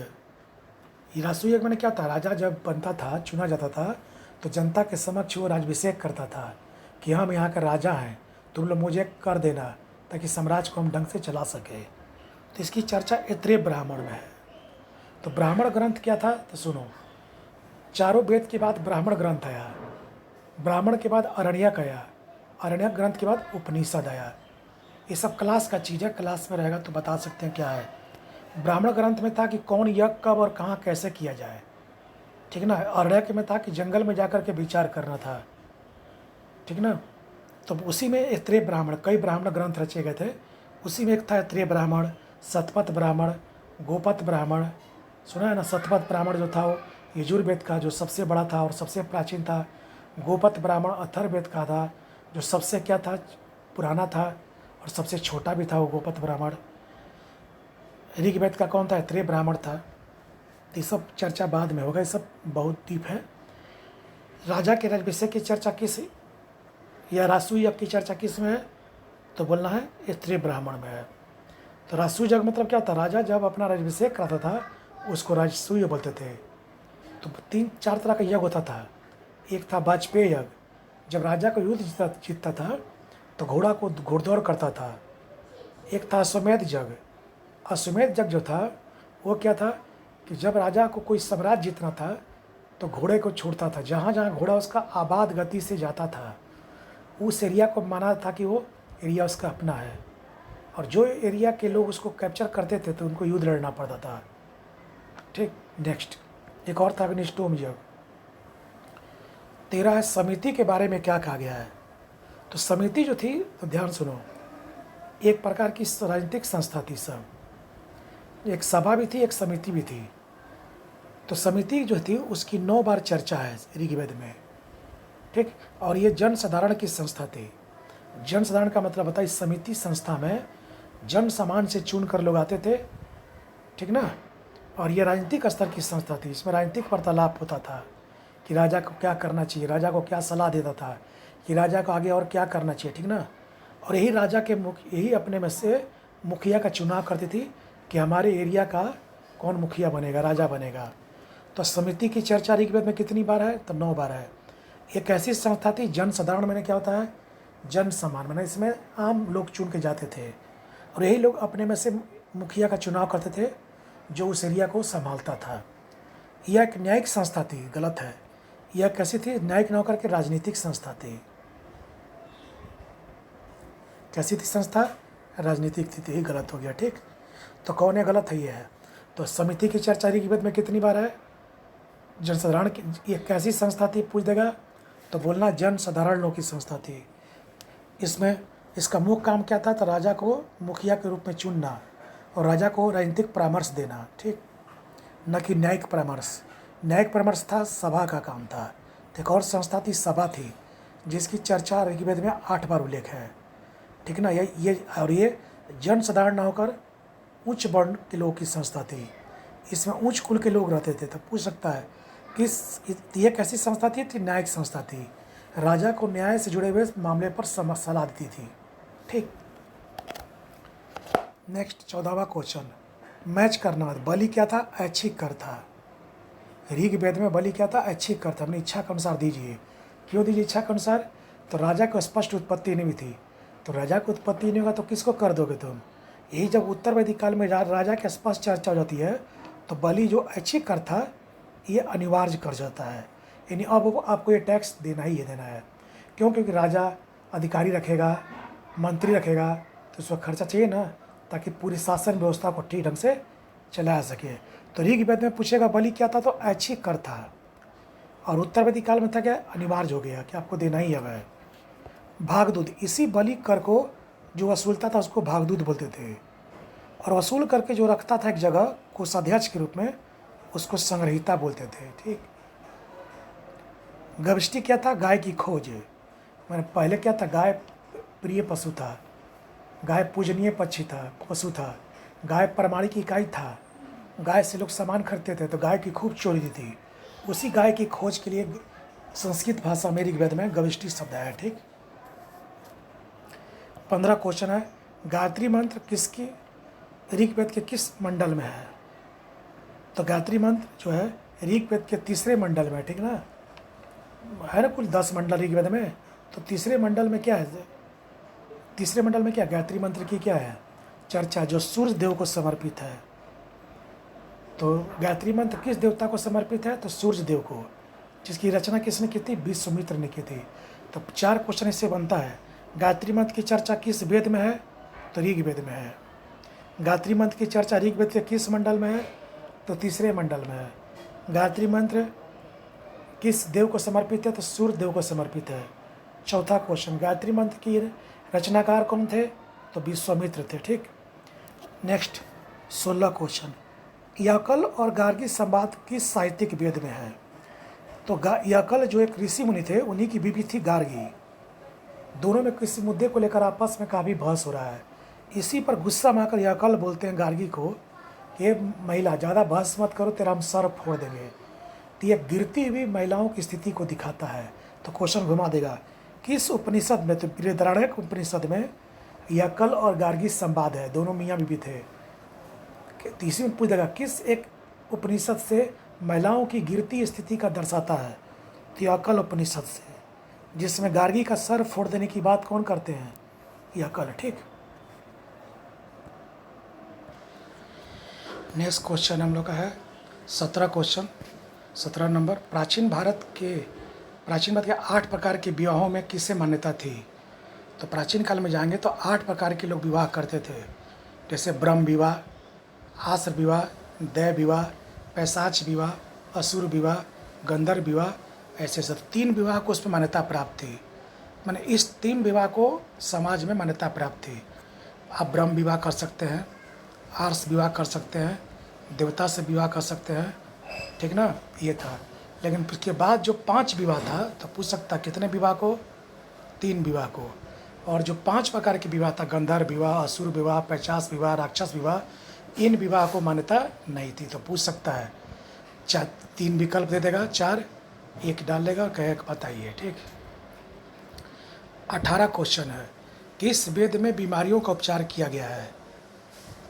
[SPEAKER 1] ये राजसूय यज्ञ में क्या था? राजा जब बनता था, चुना जाता था, तो जनता के समक्ष वो राज्याभिषेक करता था कि हम यहाँ के राजा हैं, तुम लोग मुझे कर देना, ताकि साम्राज्य को हम ढंग से चला सके। तो इसकी चर्चा ऐत्रेय ब्राह्मण में है। तो ब्राह्मण ग्रंथ क्या था? तो सुनो, चारों वेद के बाद ब्राह्मण ग्रंथ आया, ब्राह्मण के बाद अरण्यक आया, अरण्यक ग्रंथ के बाद उपनिषद आया। ये सब क्लास का चीज़ है, क्लास में रहेगा तो बता सकते हैं क्या है। ब्राह्मण ग्रंथ में था कि कौन यज्ञ कब और कहाँ कैसे किया जाए, ठीक ना। अरण्यक में था कि जंगल में जाकर के विचार करना था। ठीक ना। तो उसी में ऐत्रेय ब्राह्मण, कई ब्राह्मण ग्रंथ रचे गए थे, उसी में एक था ऐत्रेय ब्राह्मण, शतपथ ब्राह्मण, गोपथ ब्राह्मण। सुना है ना। शतपथ ब्राह्मण जो था वो यजुर्वेद का जो सबसे बड़ा था और सबसे प्राचीन था। गोपथ ब्राह्मण अथर्ववेद का था जो सबसे क्या था, पुराना था और सबसे छोटा भी था वो गोपथ ब्राह्मण। ऋग्वेद का कौन था, ऐत्रेय ब्राह्मण था। तो ये सब चर्चा बाद में होगा, ये सब बहुत डीप है। राजा के राज्याभिषेक की चर्चा किस या राजसूय यज्ञ की चर्चा किस में है, तो बोलना है ऐत्रेय ब्राह्मण में है। तो राजसूय यज्ञ मतलब क्या होता है, राजा जब अपना राज्याभिषेक कराता था उसको राजसूय बोलते थे। तो 3-4 तरह का यज्ञ होता था। एक था वाजपेय यज्ञ, जब राजा को युद्ध जीतता था तो घोड़ा को घोड़दौड़ करता था। एक था अश्वमेध यज्ञ। अश्वमेध यज्ञ जो था वो क्या था कि जब राजा को कोई साम्राज्य जीतना था तो घोड़े को छोड़ता था, जहाँ जहाँ घोड़ा उसका आबाद गति से जाता था उस एरिया को माना था कि वो एरिया उसका अपना है, और जो एरिया के लोग उसको कैप्चर करते थे तो उनको युद्ध लड़ना पड़ता था। ठीक। नेक्स्ट एक और था अग्निष्टोम यज्ञ। 13 है समिति के बारे में क्या कहा गया है। तो समिति जो थी, तो ध्यान सुनो, एक प्रकार की राजनीतिक संस्था थी। सब एक सभा भी थी, एक समिति भी थी। तो समिति जो थी उसकी 9 बार चर्चा है ऋग्वेद में। ठीक। और ये जन साधारण की संस्था थी। जन साधारण का मतलब होता है इस समिति संस्था में जन सामान से चुन कर लोग आते थे। ठीक ना। और ये राजनीतिक स्तर की संस्था थी। इसमें राजनीतिक वार्तालाप होता था कि राजा को क्या करना चाहिए, राजा को क्या सलाह देता था कि राजा को आगे और क्या करना चाहिए। ठीक ना। और यही राजा के यही अपने में से मुखिया का चुनाव करती थी कि हमारे एरिया का कौन मुखिया बनेगा, राजा बनेगा। तो समिति की चर्चा ऋग्वेद में कितनी बार है, तो 9 बार है। एक ऐसी संस्था थी, जन साधारण मैंने क्या होता है, जन समान मैंने इसमें आम लोग चुन के जाते थे और यही लोग अपने में से मुखिया का चुनाव करते थे जो उस एरिया को संभालता था। यह एक न्यायिक संस्था थी, गलत है। यह कैसी थी, न्यायिक न होकर के राजनीतिक संस्था थी। कैसी थी संस्था, राजनीतिक थी, यही गलत हो गया। ठीक। तो कौन है गलत है, ये है। तो समिति की चर्चा ऋग्वेद में कितनी बार है, जनसाधारण की। ये कैसी संस्था थी पूछ देगा तो बोलना जन साधारण लोगों की संस्था थी। इसमें इसका मुख्य काम क्या था, तो राजा को मुखिया के रूप में चुनना और राजा को राजनीतिक परामर्श देना। ठीक। न कि न्यायिक परामर्श। न्यायिक परामर्श था सभा का काम था। तो एक और संस्था थी सभा थी, जिसकी चर्चा ऋग्वेद में 8 बार उल्लेख है। ठीक ना। ये जन साधारण न होकर उच्च वर्ण के लोगों की संस्था थी। इसमें उच्च कुल के लोग रहते थे। तो पूछ सकता है कि ये कैसी संस्था थी, न्यायिक संस्था थी। राजा को न्याय से जुड़े हुए मामले पर सलाह देती थी। ठीक। नेक्स्ट 14वां क्वेश्चन, मैच करना। बलि क्या था, ऐच्छिक कर था। ऋग्वेद में बलि क्या था, ऐच्छिक कर था। अपनी इच्छा के अनुसार दीजिए। क्यों दीजिए इच्छा के अनुसार, तो राजा को स्पष्ट उत्पत्ति नहीं थी। तो राजा को उत्पत्ति नहीं होगा तो किसको कर दोगे तुम। यही जब उत्तर वैदिक काल में राजा की स्पष्ट चर्चा हो जाती है तो बलि जो ऐच्छिक कर था ये अनिवार्य कर जाता है। यानी अब आपको ये टैक्स देना ही देना है। क्यों, क्योंकि राजा अधिकारी रखेगा, मंत्री रखेगा, तो उसका खर्चा चाहिए ना, ताकि पूरी शासन व्यवस्था को ठीक ढंग से चलाया सके। तो ऋग्वेद में पूछेगा बलि क्या था, तो ऐच्छिक कर था। और उत्तर वैदिक काल में था क्या, अनिवार्य हो गया कि आपको देना ही है। भागदूत, इसी बलि कर को जो वसूलता था उसको भागदूत बोलते थे। और वसूल करके जो रखता था एक जगह कोषाध्यक्ष के रूप में, उसको संग्रहीता बोलते थे। ठीक। गविष्टि क्या था, गाय की खोज। मैंने पहले क्या था, गाय प्रिय पशु था, गाय पूजनीय पशु था, गाय प्रमाणिक इकाई था, गाय से लोग सामान खरीदते थे, तो गाय की खूब चोरी थी। उसी गाय की खोज के लिए संस्कृत भाषा में ऋग्वेद में गविष्टि शब्द है। ठीक। 15 क्वेश्चन है, गायत्री मंत्र किसकी ऋग्वेद के किस मंडल में है। तो गायत्री मंत्र जो है ऋग्वेद के 3रे मंडल में। ठीक ना। है ना कुल 10 मंडल ऋग्वेद में, तो 3रे मंडल में क्या है, 3रे मंडल में क्या गायत्री मंत्र की क्या है चर्चा, जो सूर्य देव को समर्पित है। तो गायत्री मंत्र किस देवता को समर्पित है, तो सूर्य देव को। जिसकी रचना किसने की थी, विश्वामित्र ने की थी। तो 4 क्वेश्चन इससे बनता है। गायत्री मंत्र की चर्चा किस वेद में है, तो ऋग्वेद में है। गायत्री मंत्र की चर्चा ऋग्वेद के किस मंडल में है, तो 3रे मंडल में है। गायत्री मंत्र किस देव को समर्पित है, तो सूर्य देव को समर्पित है। चौथा क्वेश्चन, गायत्री मंत्र की रचनाकार कौन थे? तो विश्वामित्र थे। ठीक, नेक्स्ट 16 क्वेश्चन, याकल और गार्गी संवाद किस साहित्यिक वेद में है? तो याकल जो एक ऋषि मुनि थे, उन्हीं की बीवी थी गार्गी। दोनों में किसी मुद्दे को लेकर आपस में काफ़ी बहस हो रहा है। इसी पर गुस्सा में आकर याकल बोलते हैं गार्गी को कि ये महिला, ज़्यादा बहस मत करो, तेरा हम सर फोड़ देंगे। तो ये गिरती हुई महिलाओं की स्थिति को दिखाता है। तो क्वेश्चन घुमा देगा, किस उपनिषद में? तो बृहदारण्यक उपनिषद में याकल और गार्गी संवाद है, दोनों मियाँ बीवी थे। तो इसी में पूछ देगा किस एक उपनिषद से महिलाओं की गिरती स्थिति का दर्शाता है? तो याकल उपनिषद से, जिसमें गार्गी का सर फोड़ देने की बात कौन करते हैं? याकल। ठीक, नेक्स्ट क्वेश्चन हम लोग का है 17 क्वेश्चन, 17 नंबर, प्राचीन भारत के 8 प्रकार के विवाहों में किसे मान्यता थी? तो प्राचीन काल में जाएंगे तो 8 प्रकार के लोग विवाह करते थे, जैसे ब्रह्म विवाह, आश्र विवाह, दैव विवाह, पैशाच विवाह, असुर विवाह, गंधर्व विवाह, ऐसे सब 3 विवाह को उसमें मान्यता प्राप्त थी। माने इस 3 विवाह को समाज में मान्यता प्राप्त थी। आप ब्रह्म विवाह कर सकते हैं, आर्ष विवाह कर सकते हैं, देवता से विवाह कर सकते हैं, ठीक ना, ये था। लेकिन उसके बाद जो 5 विवाह था, तो पूछ सकता कितने विवाह को? 3 विवाह को। और जो 5 प्रकार के विवाह था, गंधर्व विवाह, असुर विवाह, पैशाच विवाह, राक्षस विवाह, इन विवाह को मान्यता नहीं थी। तो पूछ सकता है 3 विकल्प दे देगा, 4 1 डाल लेगा, कहेगा बताइए। ठीक, 18 क्वेश्चन है, किस वेद में बीमारियों का उपचार किया गया है?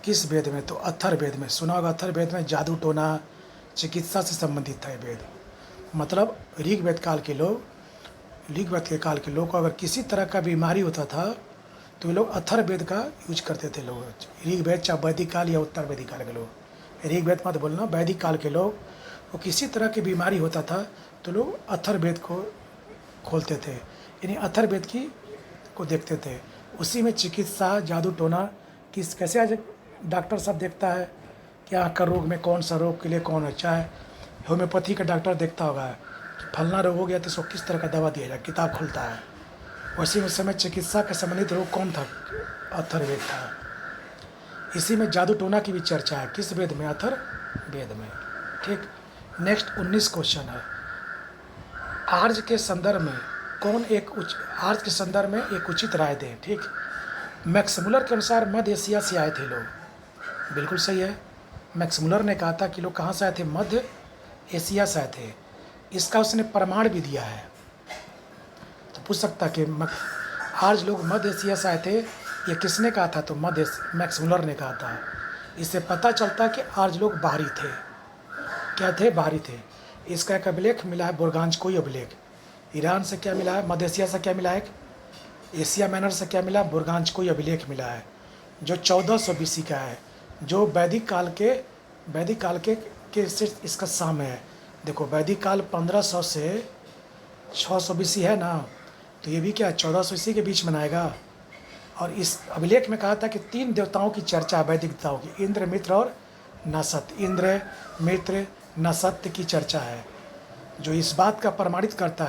[SPEAKER 1] किस वेद में? तो अथर्ववेद में। सुना होगा, अथर्ववेद में जादू टोना चिकित्सा से संबंधित है वेद। मतलब ऋग्वेद काल के लोग, ऋग्वेद के काल के लोग को अगर किसी तरह का बीमारी होता था तो वे लोग अथर्ववेद का यूज करते थे लोग। ऋग्वेद चाहे वैदिक काल या उत्तर वैदिक काल के लोग, ऋग्वेद मत बोलना, वैदिक काल के लोग, वो किसी तरह की बीमारी होता था तो लोग अथर्ववेद को खोलते थे, यानी अथर्ववेद की को देखते थे। उसी में चिकित्सा, जादू टोना कैसे आज डॉक्टर सब देखता है कि आँख का रोग में कौन सा रोग के लिए कौन अच्छा है। होम्योपैथी का डॉक्टर देखता होगा कि फलना रोग हो गया तो उसको किस तरह का दवा दिया जाए, किताब खुलता है। वैसे उस समय चिकित्सा के संबंधित रोग कौन था? अथर्ववेद था। इसी में जादू टोना की भी चर्चा है, किस वेद में? अथर्ववेद में। ठीक, नेक्स्ट 19 क्वेश्चन है, आर्य के संदर्भ में आर्य के संदर्भ में एक उचित राय दें। ठीक, मैक्समुलर के अनुसार मध्य एशिया से आए थे लोग, बिल्कुल सही है। मैक्समुलर ने कहा था कि लोग कहाँ से आए थे? मध्य एशिया से आए थे। इसका उसने प्रमाण भी दिया है। तो पूछ सकता कि आर्य लोग मध्य एशिया से आए थे, ये किसने कहा था? तो मैक्समुलर ने कहा था। इससे पता चलता कि आर्य लोग बाहरी थे। क्या थे? बाहरी थे। इसका एक अभिलेख मिला है, बुर्गांजकोई अभिलेख। ईरान से क्या मिला है? मध्य एशिया से क्या मिला है? एशिया माइनर से क्या मिला? बुर्गांजकोई अभिलेख मिला है, जो 1400 BC का है, जो वैदिक काल के से इसका साम्य है। देखो, वैदिक काल 1500 से 600 BC है ना, तो ये भी क्या 1400 इसी के बीच में आएगा। और इस अभिलेख में कहा था कि 3 देवताओं की चर्चा है, वैदिक देवताओं की, इंद्र, मित्र और नसत। इंद्र, मित्र, नसत्य की चर्चा है, जो इस बात का प्रमाणित करता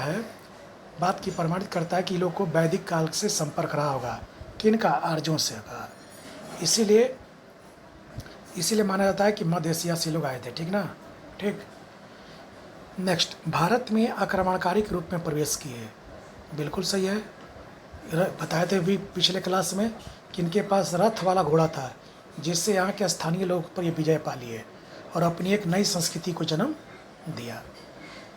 [SPEAKER 1] है कि लोग को वैदिक काल से संपर्क रहा होगा। किनका? आर्यों से का। इसीलिए माना जाता है कि मध्य एशिया से लोग आए थे। ठीक ना। ठीक, नेक्स्ट, भारत में आक्रमणकारी के रूप में प्रवेश किए, बिल्कुल सही है। बताए थे भी पिछले क्लास में कि इनके पास रथ वाला घोड़ा था, जिससे यहाँ के स्थानीय लोग पर ये विजय पा लिए और अपनी एक नई संस्कृति को जन्म दिया।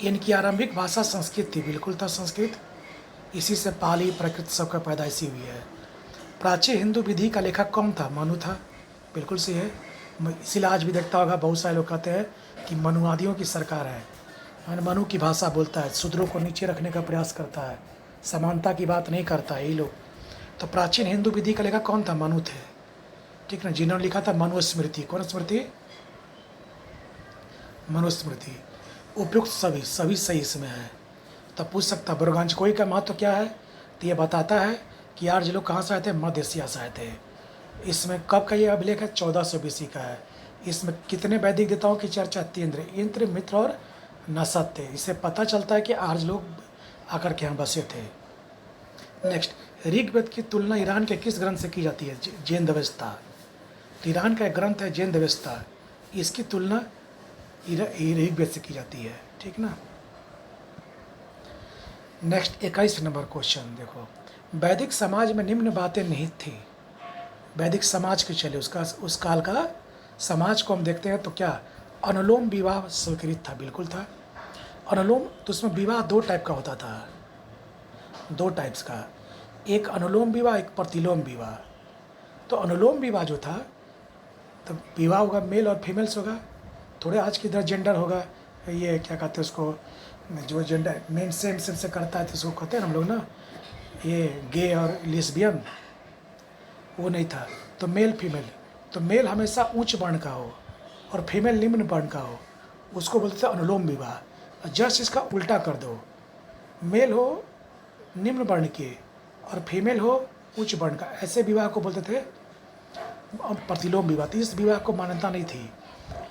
[SPEAKER 1] इनकी आरंभिक भाषा संस्कृत थी, बिल्कुल था संस्कृत। इसी से पाली, प्राकृत सबका पैदाइशी हुई है। प्राचीन हिंदू विधि का लेखक कौन था? मनु था, बिल्कुल सही है। इसीलिए आज भी देखता होगा बहुत सारे लोग कहते हैं कि मनुवादियों की सरकार है। मनु की भाषा बोलता है, शूद्रों को नीचे रखने का प्रयास करता है, समानता की बात नहीं करता है ये लोग। तो प्राचीन हिंदू विधि का लेखक कौन था? मनु थे। ठीक ना, जिन्होंने लिखा था मनुस्मृति। कौन स्मृति? मनुस्मृति। उपयुक्त सभी सही इसमें है। तो पूछ सकता बुर्गांजकोई का महत्व क्या है? तो ये बताता है कि आर्य लोग कहाँ से आए थे? मध्य एशिया से आए थे। इसमें कब का ये अभिलेख है? 1400 BC का है। इसमें कितने वैदिक देवताओं की चर्चा? 3, इंद्र, मित्र और नसत थे। इससे पता चलता है कि आर्य लोग आकर के यहाँ बसे थे। नेक्स्ट, ऋग्वेद की तुलना ईरान के किस ग्रंथ से की जाती है? जैन अवेस्ता। तो ईरान का एक ग्रंथ है जैन अवेस्ता, इसकी तुलना ऋग्वेद से की जाती है, ठीक ना। नेक्स्ट 21 नंबर क्वेश्चन देखो, वैदिक समाज में निम्न बातें निहित थी। वैदिक समाज के चले उसका उस काल का समाज को हम देखते हैं तो क्या अनुलोम विवाह स्वीकृत था? बिल्कुल था। अनुलोम, तो उसमें विवाह दो टाइप का होता था, दो टाइप्स का, एक अनुलोम विवाह, एक प्रतिलोम विवाह। तो अनुलोम विवाह जो था, तो विवाह होगा मेल और फीमेल्स होगा, थोड़े आज की तरह जेंडर होगा, ये क्या कहते हैं उसको, जो जेंडर मेन सेम से करता है तो उसको कहते हैं हम लोग ना, ये गे और लेस्बियन, वो नहीं था। तो मेल फीमेल, तो मेल हमेशा उच्च वर्ण का हो और फीमेल निम्न वर्ण का हो, उसको बोलते थे अनुलोम विवाह। जस्ट इसका उल्टा कर दो, मेल हो निम्न वर्ण के और फीमेल हो उच्च वर्ण का, ऐसे विवाह को बोलते थे प्रतिलोम विवाह। तो इस विवाह को मान्यता नहीं थी,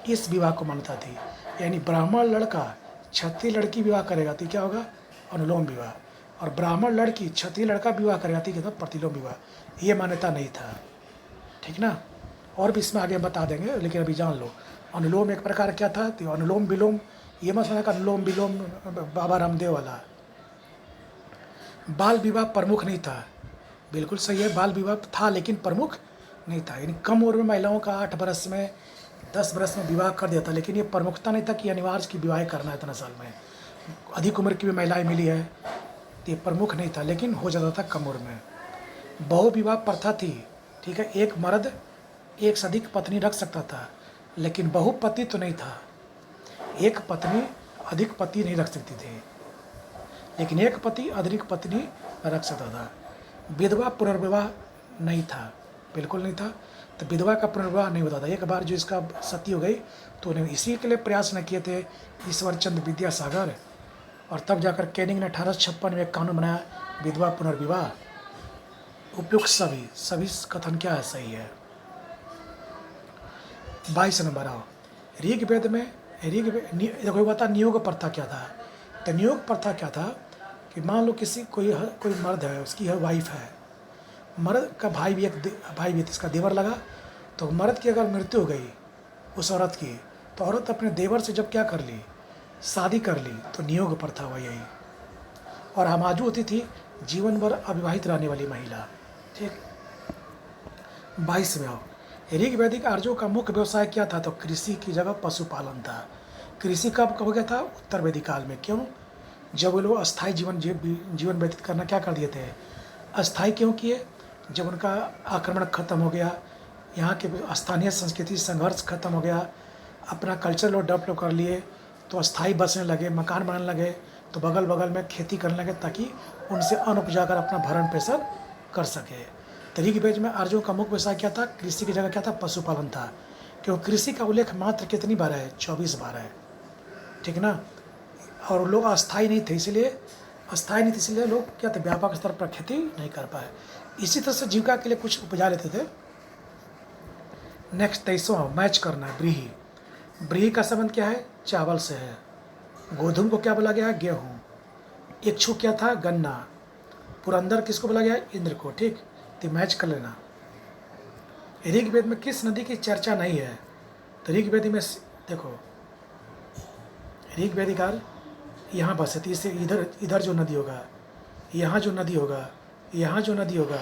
[SPEAKER 1] इस विवाह को मान्यता थी, यानी ब्राह्मण लड़का क्षत्रिय लड़की विवाह करेगा तो क्या होगा? अनुलोम विवाह, और ब्राह्मण लड़की क्षत्रिय लड़का विवाह करेगा तो क्या था? प्रतिलोम विवाह। ये मान्यता नहीं था, ठीक ना। और भी इसमें आगे हम बता देंगे, लेकिन अभी जान लो अनुलोम एक प्रकार क्या था। तो अनुलोम विलोम, ये मत समझना अनुलोम विलोम बाबा रामदेव वाला। बाल विवाह प्रमुख नहीं था, बिल्कुल सही है, बाल विवाह था लेकिन प्रमुख नहीं था, यानी कम उम्र में महिलाओं का 8 बरस में 10 बरस में विवाह कर दिया था, लेकिन ये प्रमुखता नहीं था कि अनिवार्य की विवाह करना है इतना साल में। अधिक उम्र की भी महिलाएं मिली है, तो ये प्रमुख नहीं था, लेकिन हो जाता था कम उम्र में। बहु विवाह प्रथा थी, ठीक है, एक मर्द एक से अधिक पत्नी रख सकता था, लेकिन बहुपति तो नहीं था। एक पत्नी अधिक पति नहीं रख सकती थी, लेकिन एक पति अधिक पत्नी रख सकता था। विधवा पुनर्विवाह नहीं था, बिल्कुल नहीं था। तो विधवा का पुनर्विवाह नहीं होता था। एक बार जो इसका सती हो गई तो उन्हें इसी के लिए प्रयास न किए थे ईश्वर चंद्र विद्यासागर, और तब जाकर कैनिंग ने 1856 में एक कानून बनाया विधवा पुनर्विवाह। उपयुक्त सभी कथन क्या है? सही है। 22 नंबर आओ, ऋग्वेद में देखो बता नियोग प्रथा क्या था। तो नियोग प्रथा क्या था कि मान लो कोई मर्द है, उसकी है वाइफ है, मर्द का भाई भी इसका देवर लगा, तो मर्द की अगर मृत्यु हो गई उस औरत की, तो औरत अपने देवर से जब क्या कर ली, शादी कर ली, तो नियोग प्रथा हुआ यही। और हमाजू होती थी जीवन भर अविवाहित रहने वाली महिला, ठीक। 22 में आओ, ऋग्वैदिक आर्यों का मुख्य व्यवसाय क्या था? तो कृषि की जगह पशुपालन था। कृषि कब हो गया था? उत्तर वैदिक काल में। क्यों? जब वो लोग अस्थायी जीवन व्यतीत करना क्या कर दिए थे? अस्थायी क्यों किए? जब उनका आक्रमण खत्म हो गया, यहाँ के स्थानीय संस्कृति संघर्ष खत्म हो गया, अपना कल्चर लोग डेवलप कर लिए, तो अस्थायी बसने लगे, मकान बनाने लगे, तो बगल बगल में खेती करने लगे ताकि उनसे अन्न उपजा कर अपना भरण पोषण कर सके। तो ऋग्वेद में आर्यों का मुख्य व्यवसाय क्या था? कृषि की जगह क्या था? पशुपालन था। क्योंकि कृषि का उल्लेख मात्र कितनी बार है? 24 बार है, ठीक ना। और लोग अस्थायी नहीं थे, इसलिए लोग क्या थे? व्यापक स्तर पर खेती नहीं कर पाए। इसी तरह से जीविका के लिए कुछ उपजा लेते थे। नेक्स्ट 23वां, मैच करना है। ब्रीही का संबंध क्या है? चावल से है। गोधूम को क्या बोला गया है? गेहूँ। इक्षु क्या था? गन्ना। पुरंदर किसको बोला गया है? इंद्र को, ठीक। तो मैच कर लेना। ऋग्वेद में किस नदी की चर्चा नहीं है? तो ऋग्वेद में देखो, ऋग्वेदिकार यहाँ बसे, तो इससे इधर जो नदी होगा, यहाँ जो नदी होगा, यहाँ जो नदी होगा,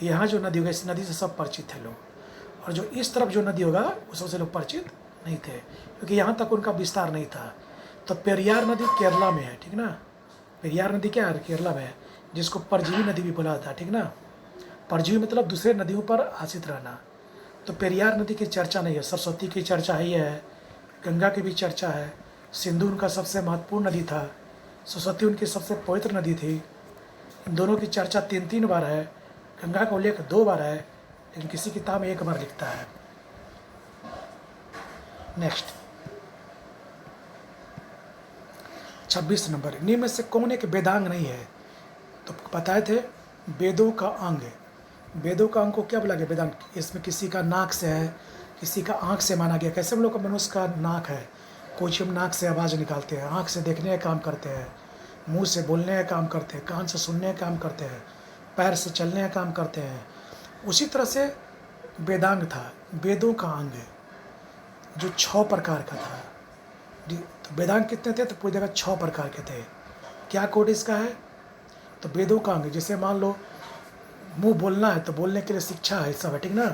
[SPEAKER 1] यहाँ जो नदी होगा, इस नदी से सब परिचित थे लोग। और जो इस तरफ जो नदी होगा उससे लोग परिचित नहीं थे, क्योंकि यहाँ तक उनका विस्तार नहीं था। तो पेरियार नदी केरला में है, ठीक ना। पेरियार नदी क्या है? केरला में है, जिसको परजीवी नदी भी बोला जाता है, ठीक ना। परजीवी मतलब दूसरे नदियों पर आश्रित रहना। तो पेरियार नदी की चर्चा नहीं है। सरस्वती की चर्चा ही है, गंगा की भी चर्चा है। सिंधु उनका सबसे महत्वपूर्ण नदी था, सरस्वती उनकी सबसे पवित्र नदी थी। इन दोनों की चर्चा 3 बार है। गंगा का उल्लेख 2 बार है, लेकिन किसी किताब में 1 बार लिखता है। नेक्स्ट 26 नंबर, निम्न में से कौन एक वेदांग नहीं है? तो बताए थे वेदों का अंग। वेदों का अंग को क्या बोला गया? वेदांग। इसमें किसी का नाक से है, किसी का आँख से माना गया। कैसे हम लोग का मनुष्य का नाक है, कुछ हम नाक से आवाज़ निकालते हैं, आँख से देखने का काम करते हैं, मुंह से बोलने का काम करते हैं, कान से सुनने का काम करते हैं, पैर से चलने का काम करते हैं। उसी तरह से वेदांग था, वेदों का अंग, जो 6 प्रकार का था। तो वेदांग कितने थे? तो पूरी जगह 6 प्रकार के थे। क्या कोड इसका है? तो वेदों का अंग, जैसे मान लो मुंह बोलना है तो बोलने के लिए शिक्षा है, सब है, ठीक ना।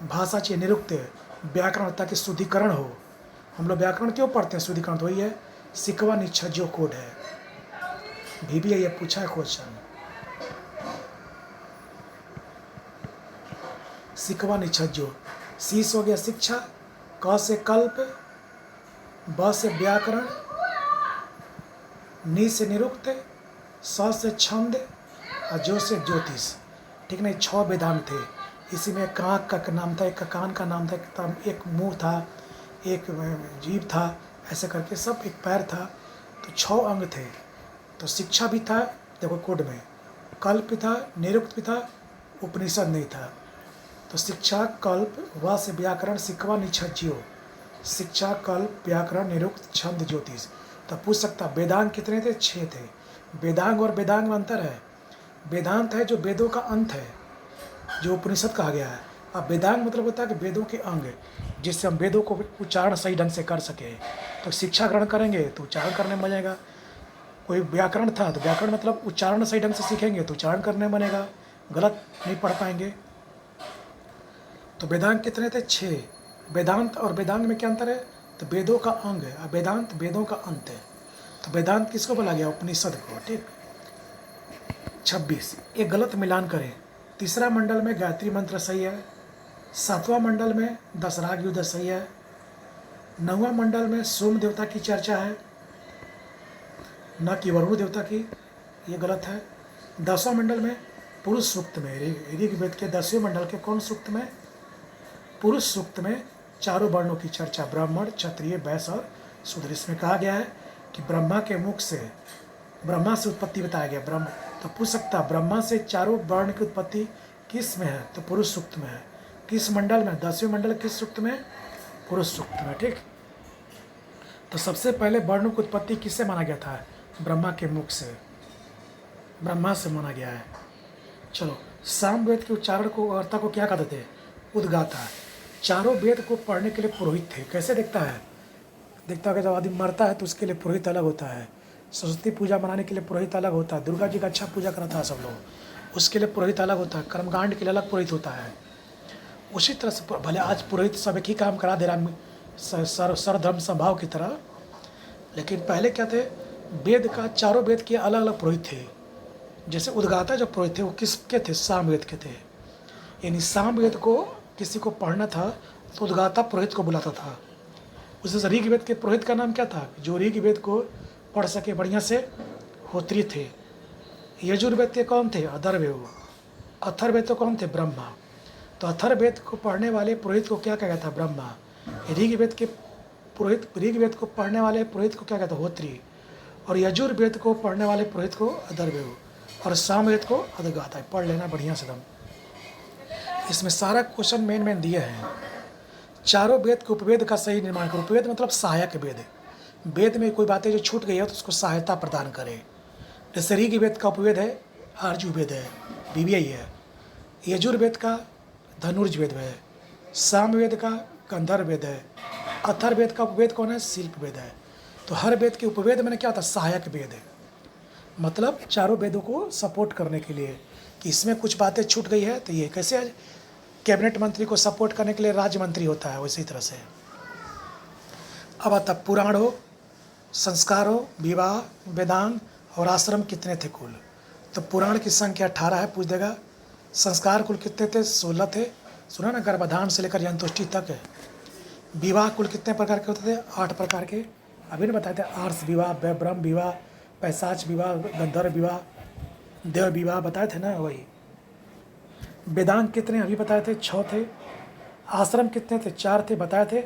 [SPEAKER 1] भाषा चाहिए निरुक्त, व्याकरण ताकि शुद्धिकरण हो। हम लोग व्याकरण क्यों पढ़ते हैं? शुद्धिकरण तो वही है। सिकवा निच्छा जो कोड है, भी ये पूछा है क्वेश्चन। सिकवा निच्छा जो, शीश हो गया शिक्षा, क से कल्प, ब से व्याकरण, नी से निरुक्त, स से छंद और जो से ज्योतिष, ठीक ना। 6 वेदांग थे। इसी में एक आँख का नाम था, एक का कान का नाम था, एक मुंह था, एक जीभ था, ऐसे करके सब, एक पैर था। तो 6 अंग थे। तो शिक्षा भी था, देखो कोड में, कल्प था, निरुक्त भी था, उपनिषद नहीं था। तो शिक्षा, कल्प, व से व्याकरण, सिकवा निच्छज्यो, शिक्षा, कल्प, व्याकरण, निरुक्त, छंद, ज्योतिष। तो पूछ सकता वेदांग कितने थे? 6 थे। वेदांग और वेदांग में अंतर है। वेदांत है जो वेदों का अंत है, जो उपनिषद कहा गया है। अब वेदांग मतलब होता है कि वेदों के अंग, जिससे हम वेदों को उच्चारण सही ढंग से कर सके। तो शिक्षा ग्रहण करेंगे तो उच्चारण करने में बनेगा। कोई व्याकरण था तो व्याकरण मतलब उच्चारण सही ढंग से सीखेंगे तो उच्चारण करने में बनेगा, गलत नहीं पढ़ पाएंगे। तो वेदांग कितने थे? 6। वेदांत और वेदांग में क्या अंतर है? तो वेदों का अंग है और वेदांत वेदों का अंत है। तो वेदांत किसको बोला गया? उपनिषद को, ठीक। 26, एक गलत मिलान करें। तीसरा मंडल में गायत्री मंत्र सही है, 7वां मंडल में दशराग युद्ध सही है, 9वां मंडल में सोम देवता की चर्चा है, न कि वरुण देवता की, ये गलत है। 10वां मंडल में पुरुष सूक्त में, ऋग्वेद के 10वें मंडल के कौन सूक्त में? पुरुष सूक्त में चारों वर्णों की चर्चा, ब्राह्मण, क्षत्रिय, वैश्य और शूद्र। इसमें कहा गया है कि ब्रह्मा के मुख से, ब्रह्मा से उत्पत्ति बताया गया। ब्रह्म तो पूछ सकता ब्रह्मा से चारों वर्ण की उत्पत्ति किस में है? तो पुरुष सूक्त में है। किस मंडल में? 10वें मंडल किस सूक्त में? पुरुष सूक्त में, ठीक। तो सबसे पहले वर्णों की उत्पत्ति किससे माना गया था? ब्रह्मा के मुख से, ब्रह्मा से माना गया है। चलो, सामवेद के उच्चारण को, वार्ता को क्या कहते थे? उद्गाता। चारों वेद को पढ़ने के लिए पुरोहित थे। कैसे देखता है? देखता है कि जब आदमी मरता है तो उसके लिए पुरोहित अलग होता है, सरस्वती पूजा मनाने के लिए पुरोहित अलग होता है, दुर्गा जी का अच्छा पूजा करता है सब लोग, उसके लिए पुरोहित अलग होता है, कर्मकांड के लिए अलग पुरोहित होता है। उसी तरह से भले आज पुरोहित सब एक ही काम करा दे रहा सर्वधर्म संभाव की तरह, लेकिन पहले क्या थे? वेद का, चारों वेद के अलग अलग पुरोहित थे। जैसे उद्गाता जो पुरोहित थे वो किसके थे? सामवेद के थे। यानी सामवेद को किसी को पढ़ना था तो उद्गाता पुरोहित को बुलाता था। उसी से ऋग्वेद के पुरोहित का नाम क्या था? जो ऋग्वेद को पढ़ सके बढ़िया से, होत्री थे। यजुर्वेद के कौन थे? अथर्ववेद। अथर्ववेद तो कौन थे? ब्रह्मा। तो अथर्ववेद को पढ़ने वाले पुरोहित को क्या कहा था? ब्रह्मा। ऋग्वेद के पुरोहित, ऋग्वेद को पढ़ने वाले पुरोहित को क्या कहता? होत्री। और यजुर्वेद को पढ़ने वाले पुरोहित को अथर्ववेद, और सामवेद को उद्गाता। पढ़ लेना बढ़िया से दम। इसमें सारा क्वेश्चन मेन दिए हैं। चारों वेद के उपवेद का सही निर्माण करो। उपवेद मतलब सहायक वेद। वेद में कोई बातें जो छूट गई है तो उसको सहायता प्रदान करें। जैसे ऋग्वेद का उपवेद है आर्जुवेद है, बीबीआई है। यजुर्वेद का धनुर्वेद है, सामवेद का गंधर्ववेद है, अथर्ववेद का उपवेद कौन है? शिल्पवेद है। तो हर वेद के उपवेद में क्या होता है? सहायक वेद है, मतलब चारों वेदों को सपोर्ट करने के लिए, कि इसमें कुछ बातें छूट गई है तो ये कैसे कैबिनेट मंत्री को सपोर्ट करने के लिए राज्य मंत्री होता है, उसी तरह से। अब आता पुराण हो, संस्कार हो, विवाह, वेदांग और आश्रम कितने थे कुल? तो पुराण की संख्या 18 है, पूछ देगा। संस्कार कुल कितने थे? 16 थे। सुना ना, गर्भाधान से लेकर यंतुष्टि तक है। विवाह कुल कितने प्रकार के होते थे? 8 प्रकार के। अभी ने बताए थे, आर्ष विवाह, ब्रह्म विवाह, पैशाच विवाह, गंधर्व विवाह, देव विवाह बताए थे ना, वही। वेदांग कितने? अभी बताए थे, 6 थे। आश्रम कितने थे? 4 थे, बताए थे।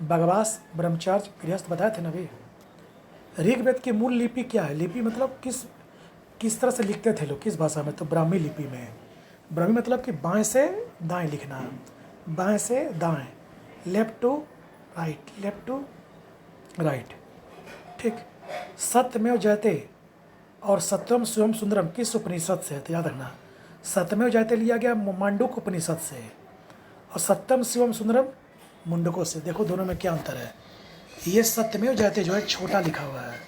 [SPEAKER 1] बगवास, ब्रह्मचर्य, गृहस्थ बताए थे ना अभी। ऋग्वेद की मूल लिपि क्या है? लिपि मतलब किस तरह से लिखते थे लोग, किस भाषा में? तो ब्राह्मी लिपि में। ब्राह्मी मतलब कि बाएं से दाएं लिखना, बाएं से दाएं, left to right, left to right, ठीक। सत्यमेव जयते और सत्यम शिवम सुंदरम किस उपनिषद से है? तो याद रखना, सत्यमेव जयते लिया गया मांडूक उपनिषद से, और सत्यम शिवम सुंदरम मुंडकों से। देखो दोनों में क्या अंतर है। ये सत्यमेव जयते जो है छोटा लिखा हुआ है,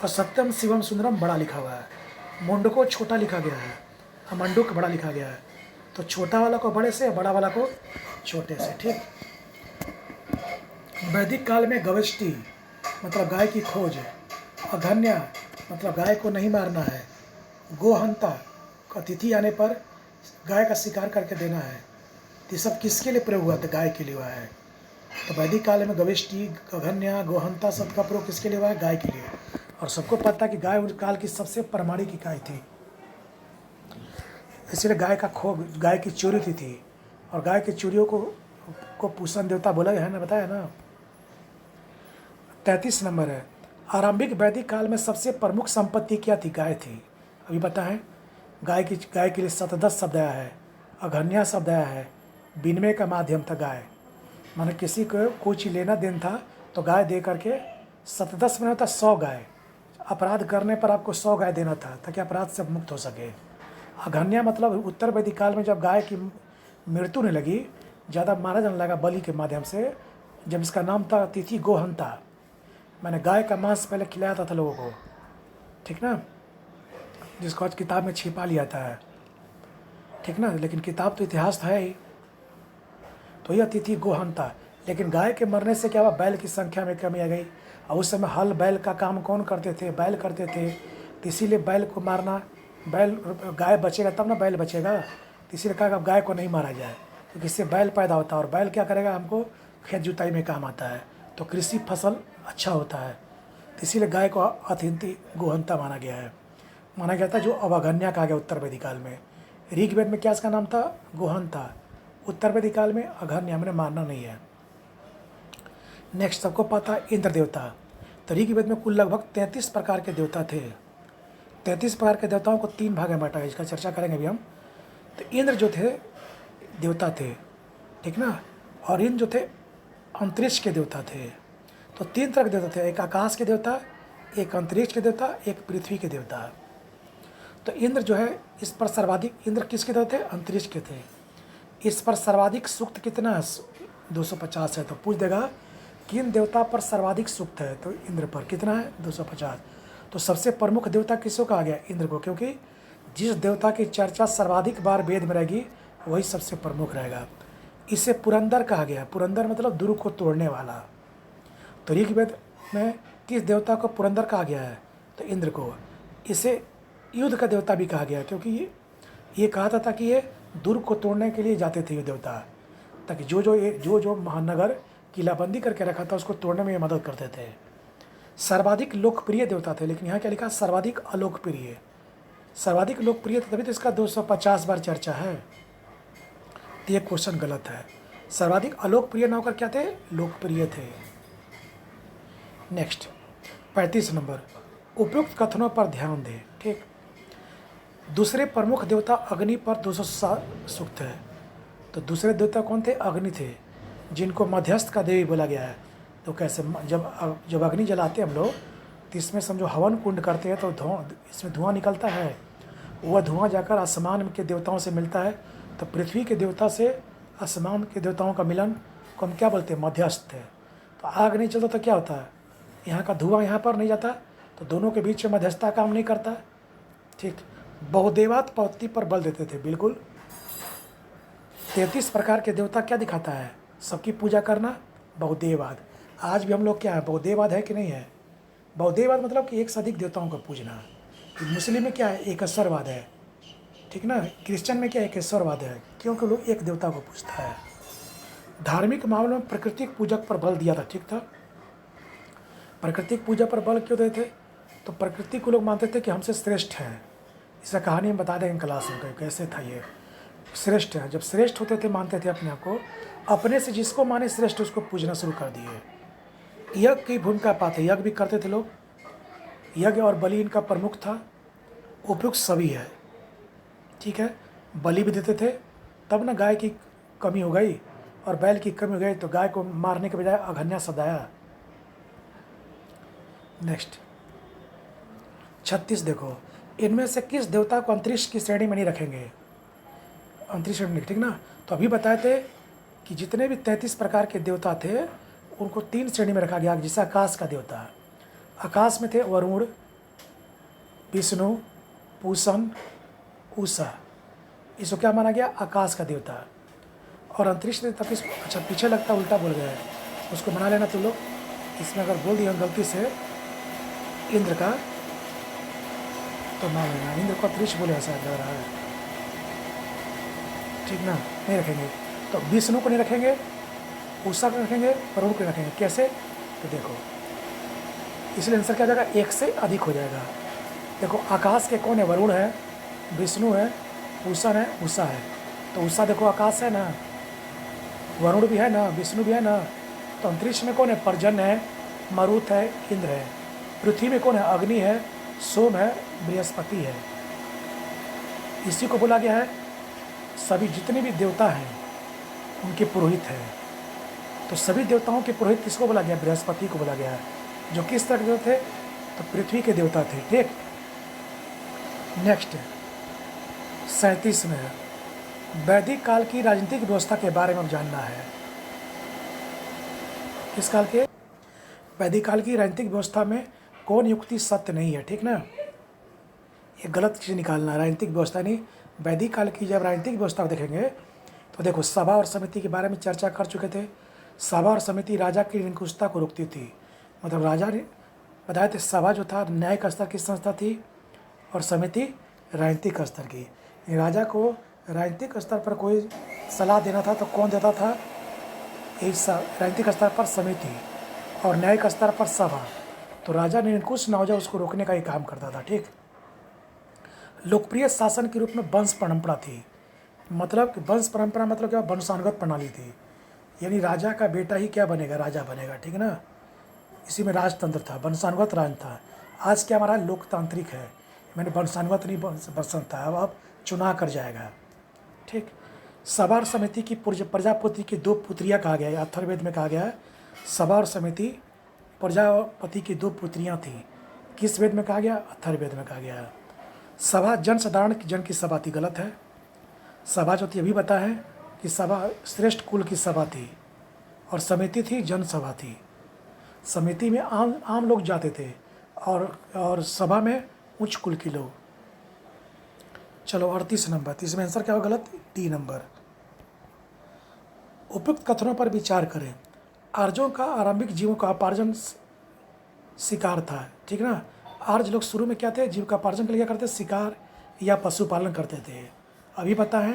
[SPEAKER 1] और सत्यम शिवम सुंदरम बड़ा लिखा हुआ है। मुंडको छोटा लिखा गया है, मंडूक बड़ा लिखा गया है। तो छोटा वाला को बड़े से, बड़ा वाला को छोटे से। ठीक। वैदिक काल में गवष्टि मतलब गाय की खोज, अघन्या मतलब गाय को नहीं मारना है, गोहंता अतिथि आने पर गाय का शिकार करके देना है। ये सब किसके लिए प्रयोग हुआ था? गाय के लिए हुआ है। तो वैदिक काल में गविष्टि, अघन्या, गोहंता सब का प्रयोग किसके लिए हुआ है? गाय के लिए। और सबको पता है कि गाय उस काल की सबसे प्रामाणिक इकाई थी, इसलिए गाय की चोरी की थी। और गाय की चोरियों को पूषण देवता बोला है ना, बताया ना। 33 नंबर है, आरंभिक वैदिक काल में सबसे प्रमुख संपत्ति क्या थी? गाय थी। अभी बताएं। गाय के लिए सतदस शब्द आया है, अघन्या शब्द आया है, विनिमय का माध्यम था गाय। माने किसी को कोई चीज़ लेना देना था तो गाय दे करके, सतदस में होता 100 गाय। अपराध करने पर आपको 100 गाय देना था ताकि अपराध से मुक्त हो सके। अघन्या मतलब उत्तर वैदिक काल में जब गाय की मृत्यु होने लगी, ज़्यादा मारा जाने लगा बलि के माध्यम से, जब इसका नाम था अतिथि गोहंता। मैंने गाय का मांस पहले खिलाया था लोगों को, ठीक ना, जिसको आज किताब में छिपा लिया था, ठीक ना। लेकिन किताब तो इतिहास था ही। तो ये अतिथि गोहंता। लेकिन गाय के मरने से क्या हुआ? बैल की संख्या में कमी आ गई। और उस समय हल बैल का काम कौन करते थे? बैल करते थे। तो इसीलिए बैल को मारना, गाय बचेगा तब ना बैल बचेगा। तो इसीलिए कहा गाय को नहीं मारा जाए, क्योंकि इससे बैल पैदा होता है, और बैल क्या करेगा? हमको खेत जुताई में काम आता है, तो कृषि फसल अच्छा होता है। तो इसीलिए गाय को अतिथि गोहंता माना गया है। माना गया था, जो अवगण्या कहा गया उत्तर वैदिक काल में। ऋग्वेद में क्या इसका नाम था? गोहंता। उत्तर वैदिक काल में अघन्या, मैंने मानना नहीं है। नेक्स्ट, सबको पता है इंद्र देवता। तो ऋग्वेद में कुल लगभग 33 प्रकार के देवता थे। 33 प्रकार के देवताओं को 3 भाग में बांटा है, इसका चर्चा करेंगे अभी हम। तो इंद्र जो थे देवता थे, ठीक ना। और इन जो थे अंतरिक्ष के देवता थे। तो 3 तरह के देवता थे, एक आकाश के देवता, एक अंतरिक्ष के देवता, एक पृथ्वी के देवता। तो इंद्र जो है, इस पर सर्वाधिक, इंद्र किसके देवते थे? अंतरिक्ष के थे। इस पर सर्वाधिक सूक्त कितना है? 250 है। तो पूछ देगा किन देवता पर सर्वाधिक सूक्त है? तो इंद्र पर कितना है? 250। तो सबसे प्रमुख देवता किसको कहा गया? इंद्र को, क्योंकि जिस देवता की चर्चा सर्वाधिक बार वेद में रहेगी वही सबसे प्रमुख रहेगा। इसे पुरंदर कहा गया। पुरंदर मतलब दुर्ग को तोड़ने वाला। तो ऋग्वेद में किस देवता को पुरंदर कहा गया है? तो इंद्र को। इसे युद्ध का देवता भी कहा गया, क्योंकि ये कहा था कि ये दुर्ग को तोड़ने के लिए जाते थे ये देवता, ताकि जो महानगर किलाबंदी करके रखा था उसको तोड़ने में ये मदद करते थे। सर्वाधिक लोकप्रिय देवता थे, लेकिन यहाँ क्या लिखा? सर्वाधिक अलोकप्रिय। सर्वाधिक लोकप्रिय तभी तो इसका 250 बार चर्चा है। तो ये क्वेश्चन गलत है। सर्वाधिक अलोकप्रिय ना होकर क्या थे? लोकप्रिय थे। नेक्स्ट, 35 नंबर, उपयुक्त कथनों पर ध्यान दें। ठीक। दूसरे प्रमुख देवता अग्नि पर 207 सूक्त है। तो दूसरे देवता कौन थे? अग्नि थे, जिनको मध्यस्थ का देवी बोला गया है। तो कैसे? जब अग्नि जलाते हम लोग, तो इसमें समझो हवन कुंड करते हैं, तो इसमें धुआं निकलता है। वह धुआं जाकर आसमान के देवताओं से मिलता है। तो पृथ्वी के देवता से आसमान के देवताओं का मिलन को हम क्या बोलते हैं? मध्यस्थ है। तो आग नहीं चलता तो क्या होता है? यहाँ का धुआं यहाँ पर नहीं जाता, तो दोनों के बीच में मध्यस्थता काम नहीं करता। ठीक। बहुदेवात पद्धति पर बल देते थे, बिल्कुल। 33 प्रकार के देवता क्या दिखाता है? सबकी पूजा करना, बहुदेववाद। आज भी हम लोग क्या है? बहुदेववाद है कि नहीं है? बहुदेववाद मतलब कि एक से अधिक देवताओं को पूजना। मुस्लिम में क्या है? एकेश्वरवाद है, ठीक ना। क्रिश्चियन में क्या है? एकेश्वरवाद है, क्योंकि लोग एक देवता को पूजता है। धार्मिक मामलों में प्राकृतिक पूजक पर बल दिया था, ठीक था। प्राकृतिक पूजा पर बल क्यों देते? तो प्रकृति को लोग मानते थे कि हमसे श्रेष्ठ है। इसका कहानी हम बता देंगे क्लास में, कैसे था ये। श्रेष्ठ है, जब श्रेष्ठ होते थे, मानते थे अपने आप को, अपने से जिसको माने श्रेष्ठ उसको पूजना शुरू कर दिए। यज्ञ की भूमिका पाते, यज्ञ भी करते थे लोग। यज्ञ और बलि इनका प्रमुख था। उपयुक्त सभी है, ठीक है। बलि भी देते थे, तब ना गाय की कमी हो गई और बैल की कमी हो गई, तो गाय को मारने के बजाय अघन्या शब्द आया। नेक्स्ट, 36 देखो, इनमें से किस देवता को अंतरिक्ष की श्रेणी में नहीं रखेंगे? अंतरिक्ष में, ठीक ना। तो अभी बताए थे कि जितने भी 33 प्रकार के देवता थे उनको 3 श्रेणी में रखा गया। जैसे आकाश का देवता, आकाश में थे वरुण, विष्णु, पूषण, उषा, इसको क्या माना गया, आकाश का देवता। और अंतरिक्ष देवता किस, अच्छा पीछे लगता उल्टा बोल गया है, उसको बना लेना तुम लोग। इसमें अगर बोल दिया गलती से इंद्र का तो मान लेना, इंद्र को अंतरिक्ष बोले ऐसा लग रहा है, ठीक ना, नहीं रखेंगे। तो विष्णु को नहीं रखेंगे, उषा को रखेंगे, वरुण को रखेंगे। कैसे, तो देखो इसलिए आंसर क्या हो जाएगा, एक से अधिक हो जाएगा। देखो आकाश के कौन है, वरुण है, विष्णु है, पूषण है, उषा है। तो उषा देखो आकाश है ना, वरुण भी है ना, विष्णु भी है ना। तो अंतरिक्ष में कौन है, पर्जन्य है, मरुत है, इंद्र है। पृथ्वी में कौन है, अग्नि है, सोम है, बृहस्पति है। इसी को बोला गया है सभी जितने भी देवता हैं उनके पुरोहित हैं। तो सभी देवताओं के पुरोहित किसको बोला गया, बृहस्पति को बोला गया है। जो किस तरह के थे, तो पृथ्वी के देवता थे, ठीक। नेक्स्ट 37 में है, वैदिक काल की राजनीतिक व्यवस्था के बारे में जानना है। किस काल के, वैदिक काल की राजनीतिक व्यवस्था में कौन युक्ति सत्य नहीं है, ठीक ना। ये गलत चीज़ निकालना, राजनीतिक व्यवस्था नहीं, वैदिक काल की जब राजनीतिक व्यवस्था देखेंगे तो देखो सभा और समिति के बारे में चर्चा कर चुके थे। सभा और समिति राजा की निरंकुशता को रोकती थी, मतलब राजा ने बताया थे, सभा जो था न्यायिक स्तर की संस्था थी और समिति राजनीतिक स्तर की। राजा को राजनीतिक स्तर पर कोई सलाह देना था तो कौन देता था, यही राजनीतिक स्तर पर समिति और न्यायिक स्तर पर सभा। तो राजा निरंकुश ना हो जाए उसको रोकने का ही काम करता था, ठीक। लोकप्रिय शासन के रूप में वंश परंपरा थी, मतलब कि वंश परंपरा मतलब क्या, वंशानुगत प्रणाली थी, यानी राजा का बेटा ही क्या बनेगा, राजा बनेगा, ठीक ना। इसी में राजतंत्र था, वंशानुगत राज था। आज क्या हमारा लोकतांत्रिक है, मैंने वंशानुगत नहीं पसंद था, अब चुना कर जाएगा, ठीक। सभा और समिति की प्रजापति की 2 पुत्रियाँ कहा गया है, अथर्ववेद में कहा गया है सभा और समिति प्रजापति की 2 पुत्रियाँ थीं। किस वेद में कहा गया, अथर्ववेद में कहा गया है। सभा जन साधारण जन की सभा थी, गलत है। सभा जो थी अभी बता है कि सभा श्रेष्ठ कुल की सभा थी और समिति थी जनसभा थी। समिति में आम लोग जाते थे और सभा में उच्च कुल के लोग। चलो 38 नंबर, तो इसमें आंसर क्या होगा, गलत, डी नंबर। उपयुक्त कथनों पर विचार करें। आर्यों का आरंभिक जीवों का उपार्जन शिकार था, ठीक ना। आर्य लोग शुरू में क्या थे, जीविकोपार्जन के लिए क्या करते, शिकार या पशुपालन करते थे। अभी पता है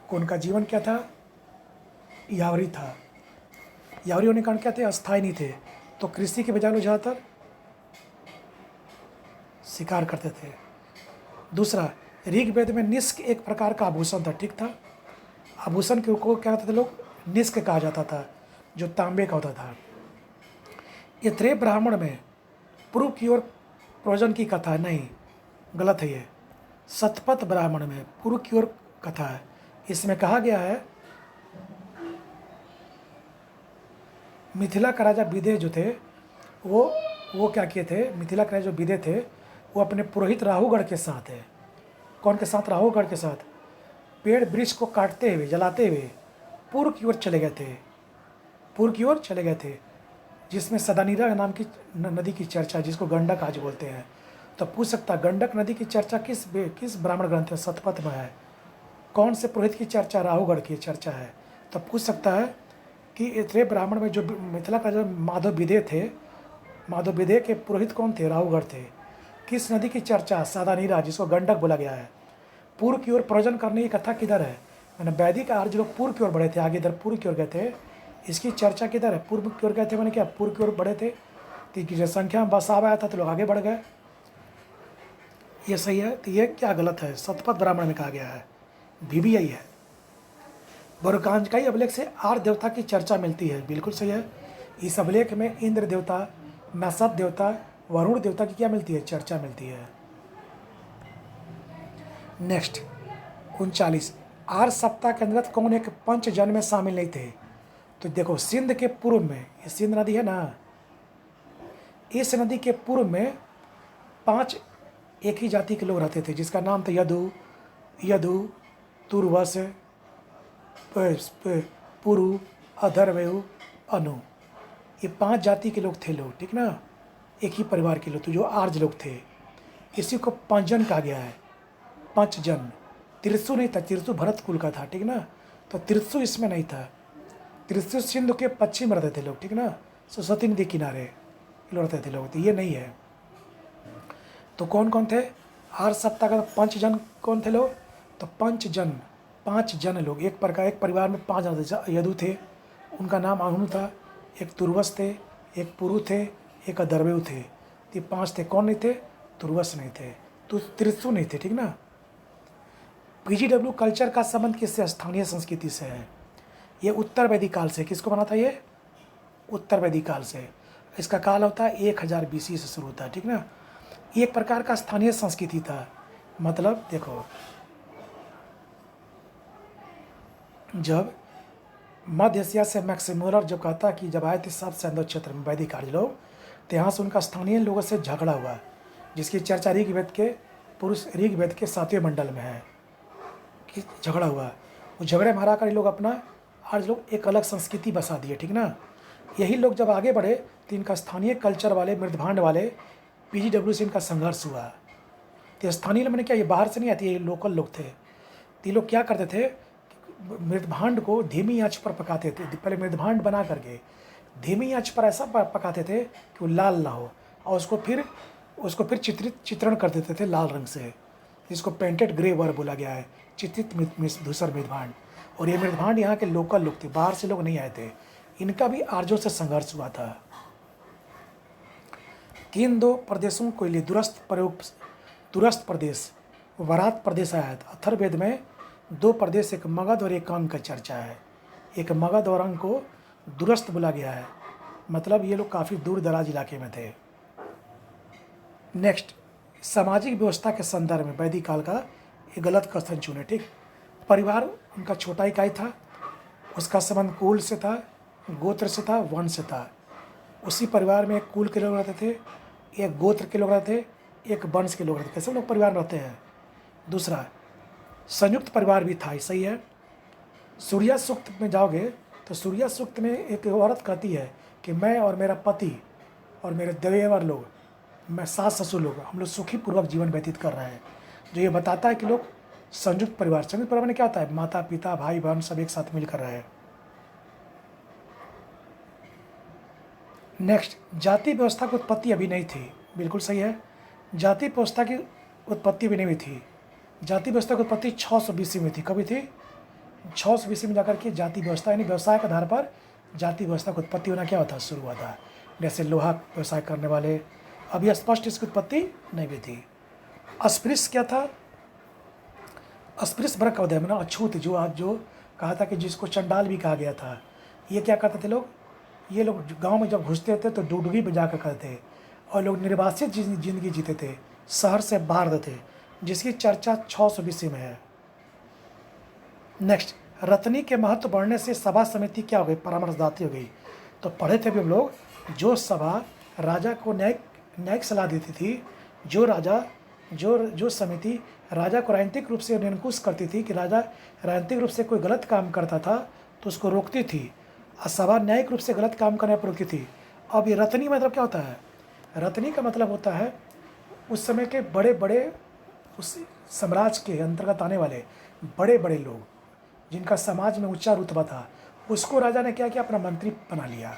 [SPEAKER 1] कि उनका जीवन क्या था, यावरी था। यावरी होने के कारण क्या थे, अस्थायी नहीं थे, तो कृषि के बजाय लोग ज़्यादातर शिकार करते थे। दूसरा, ऋग्वेद में निष्क एक प्रकार का आभूषण था, ठीक था। आभूषण के को क्या कहते थे लोग, निष्क कहा जाता था, जो तांबे का होता था। ये ब्राह्मण में पूर्व की ओर प्रयोजन की कथा, नहीं, गलत है ये। शतपथ ब्राह्मण में पूर्व की ओर कथा है। इसमें कहा गया है मिथिला का राजा विदेह जो थे वो क्या किए थे, मिथिला के राजा जो विदेह थे वो अपने पुरोहित राहुगढ़ के साथ है। कौन के साथ, राहुगढ़ के साथ। पेड़ वृक्ष को काटते हुए जलाते हुए पूर्व की ओर चले गए थे, पूर्व की ओर चले गए थे, जिसमें सदानीरा नाम की नदी की चर्चा, जिसको गंडक आज बोलते हैं। तो पूछ सकता गंडक नदी की चर्चा किस ब्राह्मण ग्रंथ है, शतपथ में है। कौन से पुरोहित की चर्चा, राहुगढ़ की चर्चा है। तो पूछ सकता है कि इतने ब्राह्मण में जो मिथिला का जो माधव विदेह थे, माधव विदेह के पुरोहित कौन थे, राहुगढ़ थे। किस नदी की चर्चा, सदानीरा, जिसको गंडक बोला गया है। पूर्व की ओर प्रयोजन करने की कथा किधर है, मैंने वैदिक आर्य लोग पूर्व की ओर बढ़े थे, आगे इधर पूर्व की ओर गए थे। इसकी चर्चा किधर है, पूर्व की ओर गए थे, मैंने क्या पूर्व की ओर बढ़े थे, तो जो संख्या में बसाव आया था तो लोग आगे बढ़ गए, ये सही है। तो ये क्या गलत है, शतपथ ब्राह्मण में कहा गया है, भी यही है। बरुकांजकाई अभिलेख से आर्य देवता की चर्चा मिलती है, बिल्कुल सही है। इस अभिलेख में इंद्र देवता, नसत देवता, वरुण देवता की क्या मिलती है, चर्चा मिलती है। नेक्स्ट 39, आर्य सप्ताह के अंतर्गत कौन एक पंचजन में शामिल नहीं थे। तो देखो सिंध के पूर्व में, ये सिंध नदी है ना, इस नदी के पूर्व में 5 एक ही जाति के लोग रहते थे, जिसका नाम था यदु, तुर्वस, पुरु, अधर्वयु, अनु, ये 5 जाति के लोग थे लोग, ठीक ना, एक ही परिवार के लोग, तो जो आर्य लोग थे, इसी को पंचजन कहा गया है, पंचजन। तिरसु नहीं था, तिरसु भरत कुल का था, ठीक ना, तो तिरसु इसमें नहीं था। तिरसु सिंधु के पश्चिम में रहते थे लोग, ठीक ना, सरस्वती नदी किनारे रहते थे लोग, तो ये नहीं है। तो कौन कौन थे आर्य सत्ता का? पंचजन कौन थे लोग? तो पंचजन, 5 जन लोग, एक परिवार में 5 जन थे। यदु थे, उनका नाम अनु था, एक तुर्वस थे, एक पुरु थे, एक अधर्वयु थे, ये 5 थे। कौन नहीं थे? तुर्वस नहीं थे, तो तिरसु नहीं थे, ठीक ना। पीजीडब्ल्यू कल्चर का संबंध किससे? स्थानीय संस्कृति से है। ये उत्तर वैदिक काल से, किसको बना था ये? उत्तर वैदिक काल से। इसका काल होता है 1000 BC से शुरू होता है, ठीक ना। ये एक प्रकार का स्थानीय संस्कृति था। मतलब देखो, जब मध्य एशिया से मैक्सिमोलर जब कहता कि जब आए थे सब सैंधव क्षेत्र में वैदिक आर्य लोग, तो यहाँ से उनका स्थानीय लोगों से झगड़ा हुआ, जिसकी चर्चा ऋग्वेद के 7वें मंडल में है कि झगड़ा हुआ। वो झगड़े में हरा कर लोग अपना आर्य लोग एक अलग संस्कृति बसा दिए, ठीक ना। यही लोग जब आगे बढ़े तो इनका स्थानीय कल्चर वाले, मृदभांड वाले पीजीडब्ल्यू से इनका संघर्ष हुआ। तो स्थानीय मैंने क्या, ये बाहर से नहीं आती, ये लोकल लोग थे। तो ये लोग क्या करते थे, मृदभांड को धीमी आंच पर पकाते थे। पहले मृदभांड बना करके धीमी आंच पर ऐसा पकाते थे कि वो लाल ना हो, और उसको फिर चित्रण कर देते थे लाल रंग से, जिसको पेंटेड ग्रे वर बोला गया है, चित्रित धूसर मृदभांड। और ये मृदभांड यहाँ के लोकल लोग थे, बाहर से लोग नहीं आए थे। इनका भी आर्यों से संघर्ष हुआ था। किन 2 प्रदेशों के लिए दूरस्थ प्रदेश वरात प्रदेश आया था? अथर्ववेद में 2 प्रदेश, एक मगध और एक अंग का चर्चा है। एक मगध और अंग को दूरस्थ बोला गया है, मतलब ये लोग काफ़ी दूर दराज इलाके में थे। नेक्स्ट, सामाजिक व्यवस्था के संदर्भ में वैदिक काल का एक गलत कथन चुने, ठीक। परिवार उनका छोटा इकाई था, उसका संबंध कुल से था, गोत्र से था, वंश से था। उसी परिवार में एक कुल के लोग रहते थे, एक गोत्र के लोग रहते थे, एक वंश के लोग रहते थे। कैसे लोग परिवार में रहते हैं? दूसरा, संयुक्त परिवार भी था, सही है। सूर्या सूक्त में जाओगे तो सूर्या सूक्त में एक औरत कहती है कि मैं और मेरा पति और मेरे देवर लोग, मैं सास ससुर लोग, हम लोग सुखी पूर्वक जीवन व्यतीत कर रहे हैं, जो ये बताता है कि लोग संयुक्त परिवार में क्या होता है, माता पिता भाई बहन सब एक साथ मिलकर रहे हैं। नेक्स्ट, जाति व्यवस्था की उत्पत्ति अभी नहीं थी, बिल्कुल सही है। जाति व्यवस्था की उत्पत्ति भी नहीं हुई थी। जाति व्यवस्था की उत्पत्ति 600 BC में थी। कभी थी? 600 BC में जाकर के जाति व्यवस्था, यानी व्यवसाय के आधार पर जाति व्यवस्था की उत्पत्ति होना क्या होता है, शुरू हुआ था। जैसे लोहा व्यवसाय करने वाले, अभी स्पष्ट इसकी उत्पत्ति नहीं हुई थी। अस्पृश्य क्या था? अस्पृश्य वर्ग का उदय ना, अछूत, जो कहा था कि जिसको चंडाल भी कहा गया था। ये क्या करते थे लोग? ये लोग गांव में जब घुसते थे तो डुडुगी बजा कर करते थे, और लोग निर्वासित जिंदगी जीते थे, शहर से बाहर रहते थे, जिसकी चर्चा 600 BC में है। नेक्स्ट, रत्नी के महत्व बढ़ने से सभा समिति क्या हो गई, परामर्शदात्री हो गई। तो पढ़े थे भी हम लोग, जो सभा राजा को न्यायिक सलाह देती थी, जो समिति राजा को राजनीतिक रूप से निरंकुश करती थी, कि राजा राजनीतिक रूप से कोई गलत काम करता था तो उसको रोकती थी, और सभा न्यायिक रूप से गलत काम करने पर रोकती थी। अब ये रत्नी मतलब क्या होता है? रत्नी का मतलब होता है उस समय के बड़े बड़े, उस साम्राज्य के अंतर्गत आने वाले बड़े बड़े लोग, जिनका समाज में ऊंचा रुतबा था, उसको राजा ने क्या किया, अपना मंत्री बना लिया,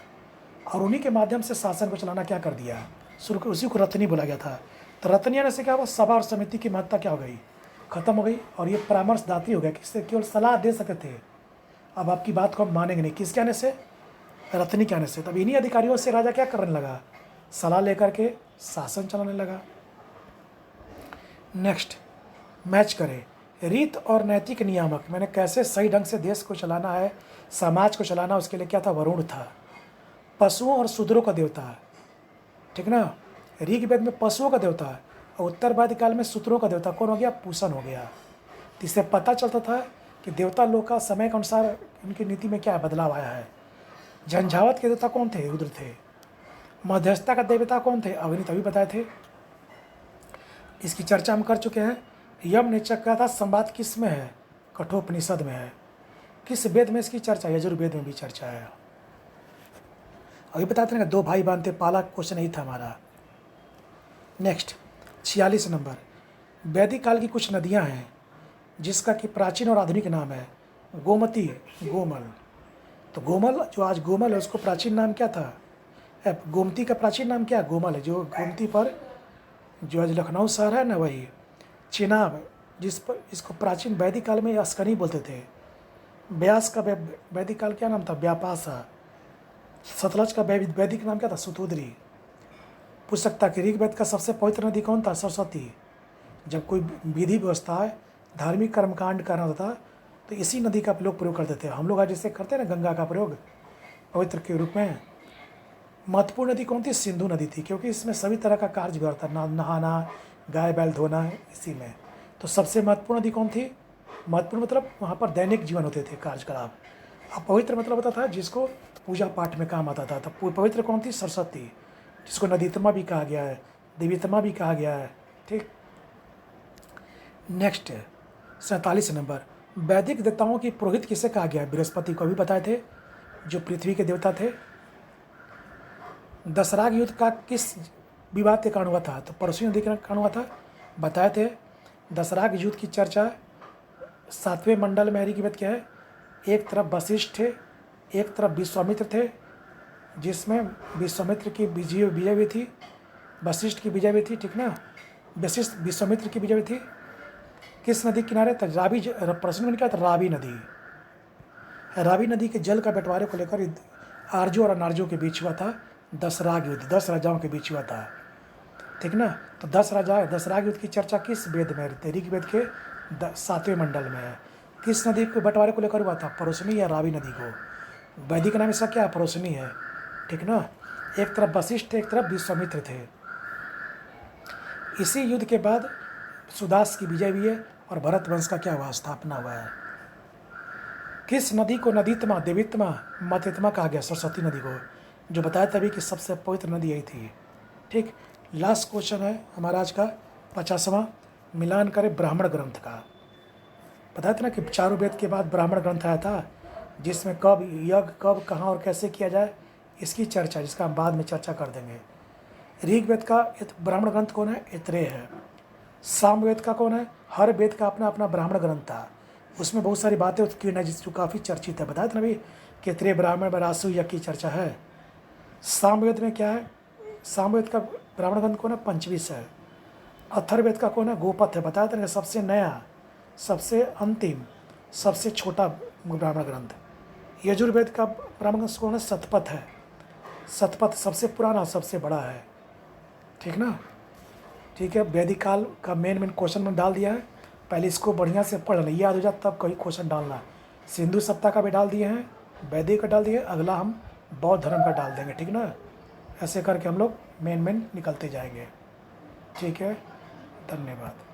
[SPEAKER 1] और उन्हीं के माध्यम से शासन को चलाना क्या कर दिया, शुरू कर, उसी को रत्नी बोला गया था। तो रत्नी आने से क्या हुआ, सभा और समिति की महत्ता क्या हो गई, खत्म हो गई, और ये परामर्शदात्री हो गया, किससे केवल सलाह दे सकते थे। अब आपकी बात को हम मानेंगे नहीं, किसके आने से, रत्नी के आने से। तब इन्हीं अधिकारियों से राजा क्या करने लगा, सलाह लेकर के शासन चलाने लगा। नेक्स्ट, मैच करें, रीत और नैतिक नियामक, मैंने कैसे सही ढंग से देश को चलाना है, समाज को चलाना, उसके लिए क्या था, वरुण था, पशुओं और शूद्रों का देवता, ठीक ना। ऋग्वेद में पशुओं का देवता, और उत्तरवादी काल में शूद्रों का देवता कौन हो गया, पूषण हो गया। इससे पता चलता था कि देवता लोग का समय के अनुसार उनकी नीति में क्या बदलाव आया है। झंझावत के देवता कौन थे, रुद्र थे। मध्यस्थता का देवता कौन थे, अग्नि, तभी बताए थे, इसकी चर्चा हम कर चुके हैं। यम निचक का था, संवाद किस में है, कठोपनिषद में है। किस वेद में इसकी चर्चा? यजुर्वेद में भी चर्चा है। अभी बताते हैं कि दो भाई बांधते, पहला क्वेश्चन यही था हमारा। नेक्स्ट 46 नंबर, वैदिक काल की कुछ नदियां हैं जिसका कि प्राचीन और आधुनिक नाम है गोमती, गोमल। तो गोमल, जो आज गोमल है, उसको प्राचीन नाम क्या था? गोमती का प्राचीन नाम क्या? गोमल है। जो गोमती पर जो आज लखनऊ शहर है ना, वही चिनाब, जिस पर इसको प्राचीन वैदिक काल में अस्कनी बोलते थे। ब्यास का वैदिक काल क्या नाम था? व्यापासा। सतलज का वैदिक नाम क्या था? सुतोद्री। पूछ सकता कि ऋग्वेद का सबसे पवित्र नदी कौन था? सरस्वती। जब कोई विधि व्यवस्था है, धार्मिक कर्मकांड करना होता तो इसी नदी का लोग प्रयोग करते थे। हम लोग आज जैसे करते हैं ना गंगा का प्रयोग पवित्र के रूप में। महत्वपूर्ण नदी कौन थी? सिंधु नदी थी, क्योंकि इसमें सभी तरह का कार्य व्यवहार था, नहाना, गाय बैल धोना, इसी में। तो सबसे महत्वपूर्ण नदी कौन थी? महत्वपूर्ण मतलब वहाँ पर दैनिक जीवन होते थे, कार्यकलाप। अब पवित्र मतलब होता था जिसको पूजा पाठ में काम आता था। तो पवित्र कौन थी? सरस्वती, जिसको नदीतमा भी कहा गया है, देवीतमा भी कहा गया है। ठीक। नेक्स्ट 47 नंबर, वैदिक देवताओं की पुरोहित किसे कहा गया है? बृहस्पति को भी बताए थे, जो पृथ्वी के देवता थे। दशराग युद्ध का किस विवाद के कारण हुआ था? तो परशु नदी के कारण हुआ था, बताए थे। दशराग युद्ध की चर्चा 7वें मंडल में ऋग्वेद क्या है? एक तरफ वशिष्ठ थे, एक तरफ विश्वामित्र थे, जिसमें विश्वामित्र की विजय हुई थी, वशिष्ठ की विजय हुई थी। ठीक ना? वशिष्ठ विश्वामित्र की विजय हुई थी। किस नदी के किनारे? तो रावी, प्रश्न में क्या था? रावी नदी। रावी नदी के जल का बंटवारे को लेकर आर्यों और अनार्यों के बीच हुआ था दशराग युद्ध, 10 राजाओं के बीच हुआ था। ठीक ना? तो 10 राजा, दशराग युद्ध की चर्चा किस वेद में? ऋग्वेद के 7वें मंडल में है। किस नदी के बंटवारे को लेकर हुआ था? परोसनी या रावी नदी को। वैदिक नाम इसका क्या है? परोसनी है। ठीक ना? एक तरफ वशिष्ठ थे, एक तरफ विश्वामित्र थे। इसी युद्ध के बाद सुदास की विजय हुई है और भरत वंश का क्या हुआ? स्थापना हुआ है। किस नदी को नदीतमा, देवीतमा, मतितमा कहा गया? सरस्वती नदी को, जो बताया तभी कि सबसे पवित्र नदी यही थी। ठीक। लास्ट क्वेश्चन है हमारा आज का 50वां, मिलान करें ब्राह्मण ग्रंथ का। बताया था ना कि चारों वेद के बाद ब्राह्मण ग्रंथ आया था, जिसमें कब यज्ञ, कब, कहाँ और कैसे किया जाए, इसकी चर्चा, जिसका हम बाद में चर्चा कर देंगे। ऋग्वेद का ब्राह्मण ग्रंथ कौन है? ऐत्रेय है। सामवेद का कौन है? हर वेद का अपना अपना ब्राह्मण ग्रंथ था, उसमें बहुत सारी बातें उत्कीर्ण है, जिसको काफ़ी चर्चित है। बताया था ना भी कि ऐत्रेय ब्राह्मण में रासु यज्ञ की चर्चा है। सामवेद में क्या है? सामवेद का ब्राह्मण ग्रंथ कौन है? पंचविश है। अथर्ववेद का कौन है? गोपथ है। बताया था ना सबसे नया, सबसे अंतिम, सबसे छोटा ब्राह्मण ग्रंथ। यजुर्वेद का ब्राह्मण ग्रंथ कौन है? शतपथ है। शतपथ सबसे पुराना, सबसे बड़ा है। ठीक ना? ठीक है। वैदिक काल का मेन क्वेश्चन में डाल दिया है। पहले इसको बढ़िया से पढ़ लें, याद हो जाए तब कहीं क्वेश्चन डालना। सिंधु सभ्यता का भी डाल दिए हैं, वैदिक का डाल दिए, अगला हम बौद्ध धर्म का डाल देंगे। ठीक ना? ऐसे करके हम लोग मेन निकलते जाएंगे। ठीक है, धन्यवाद।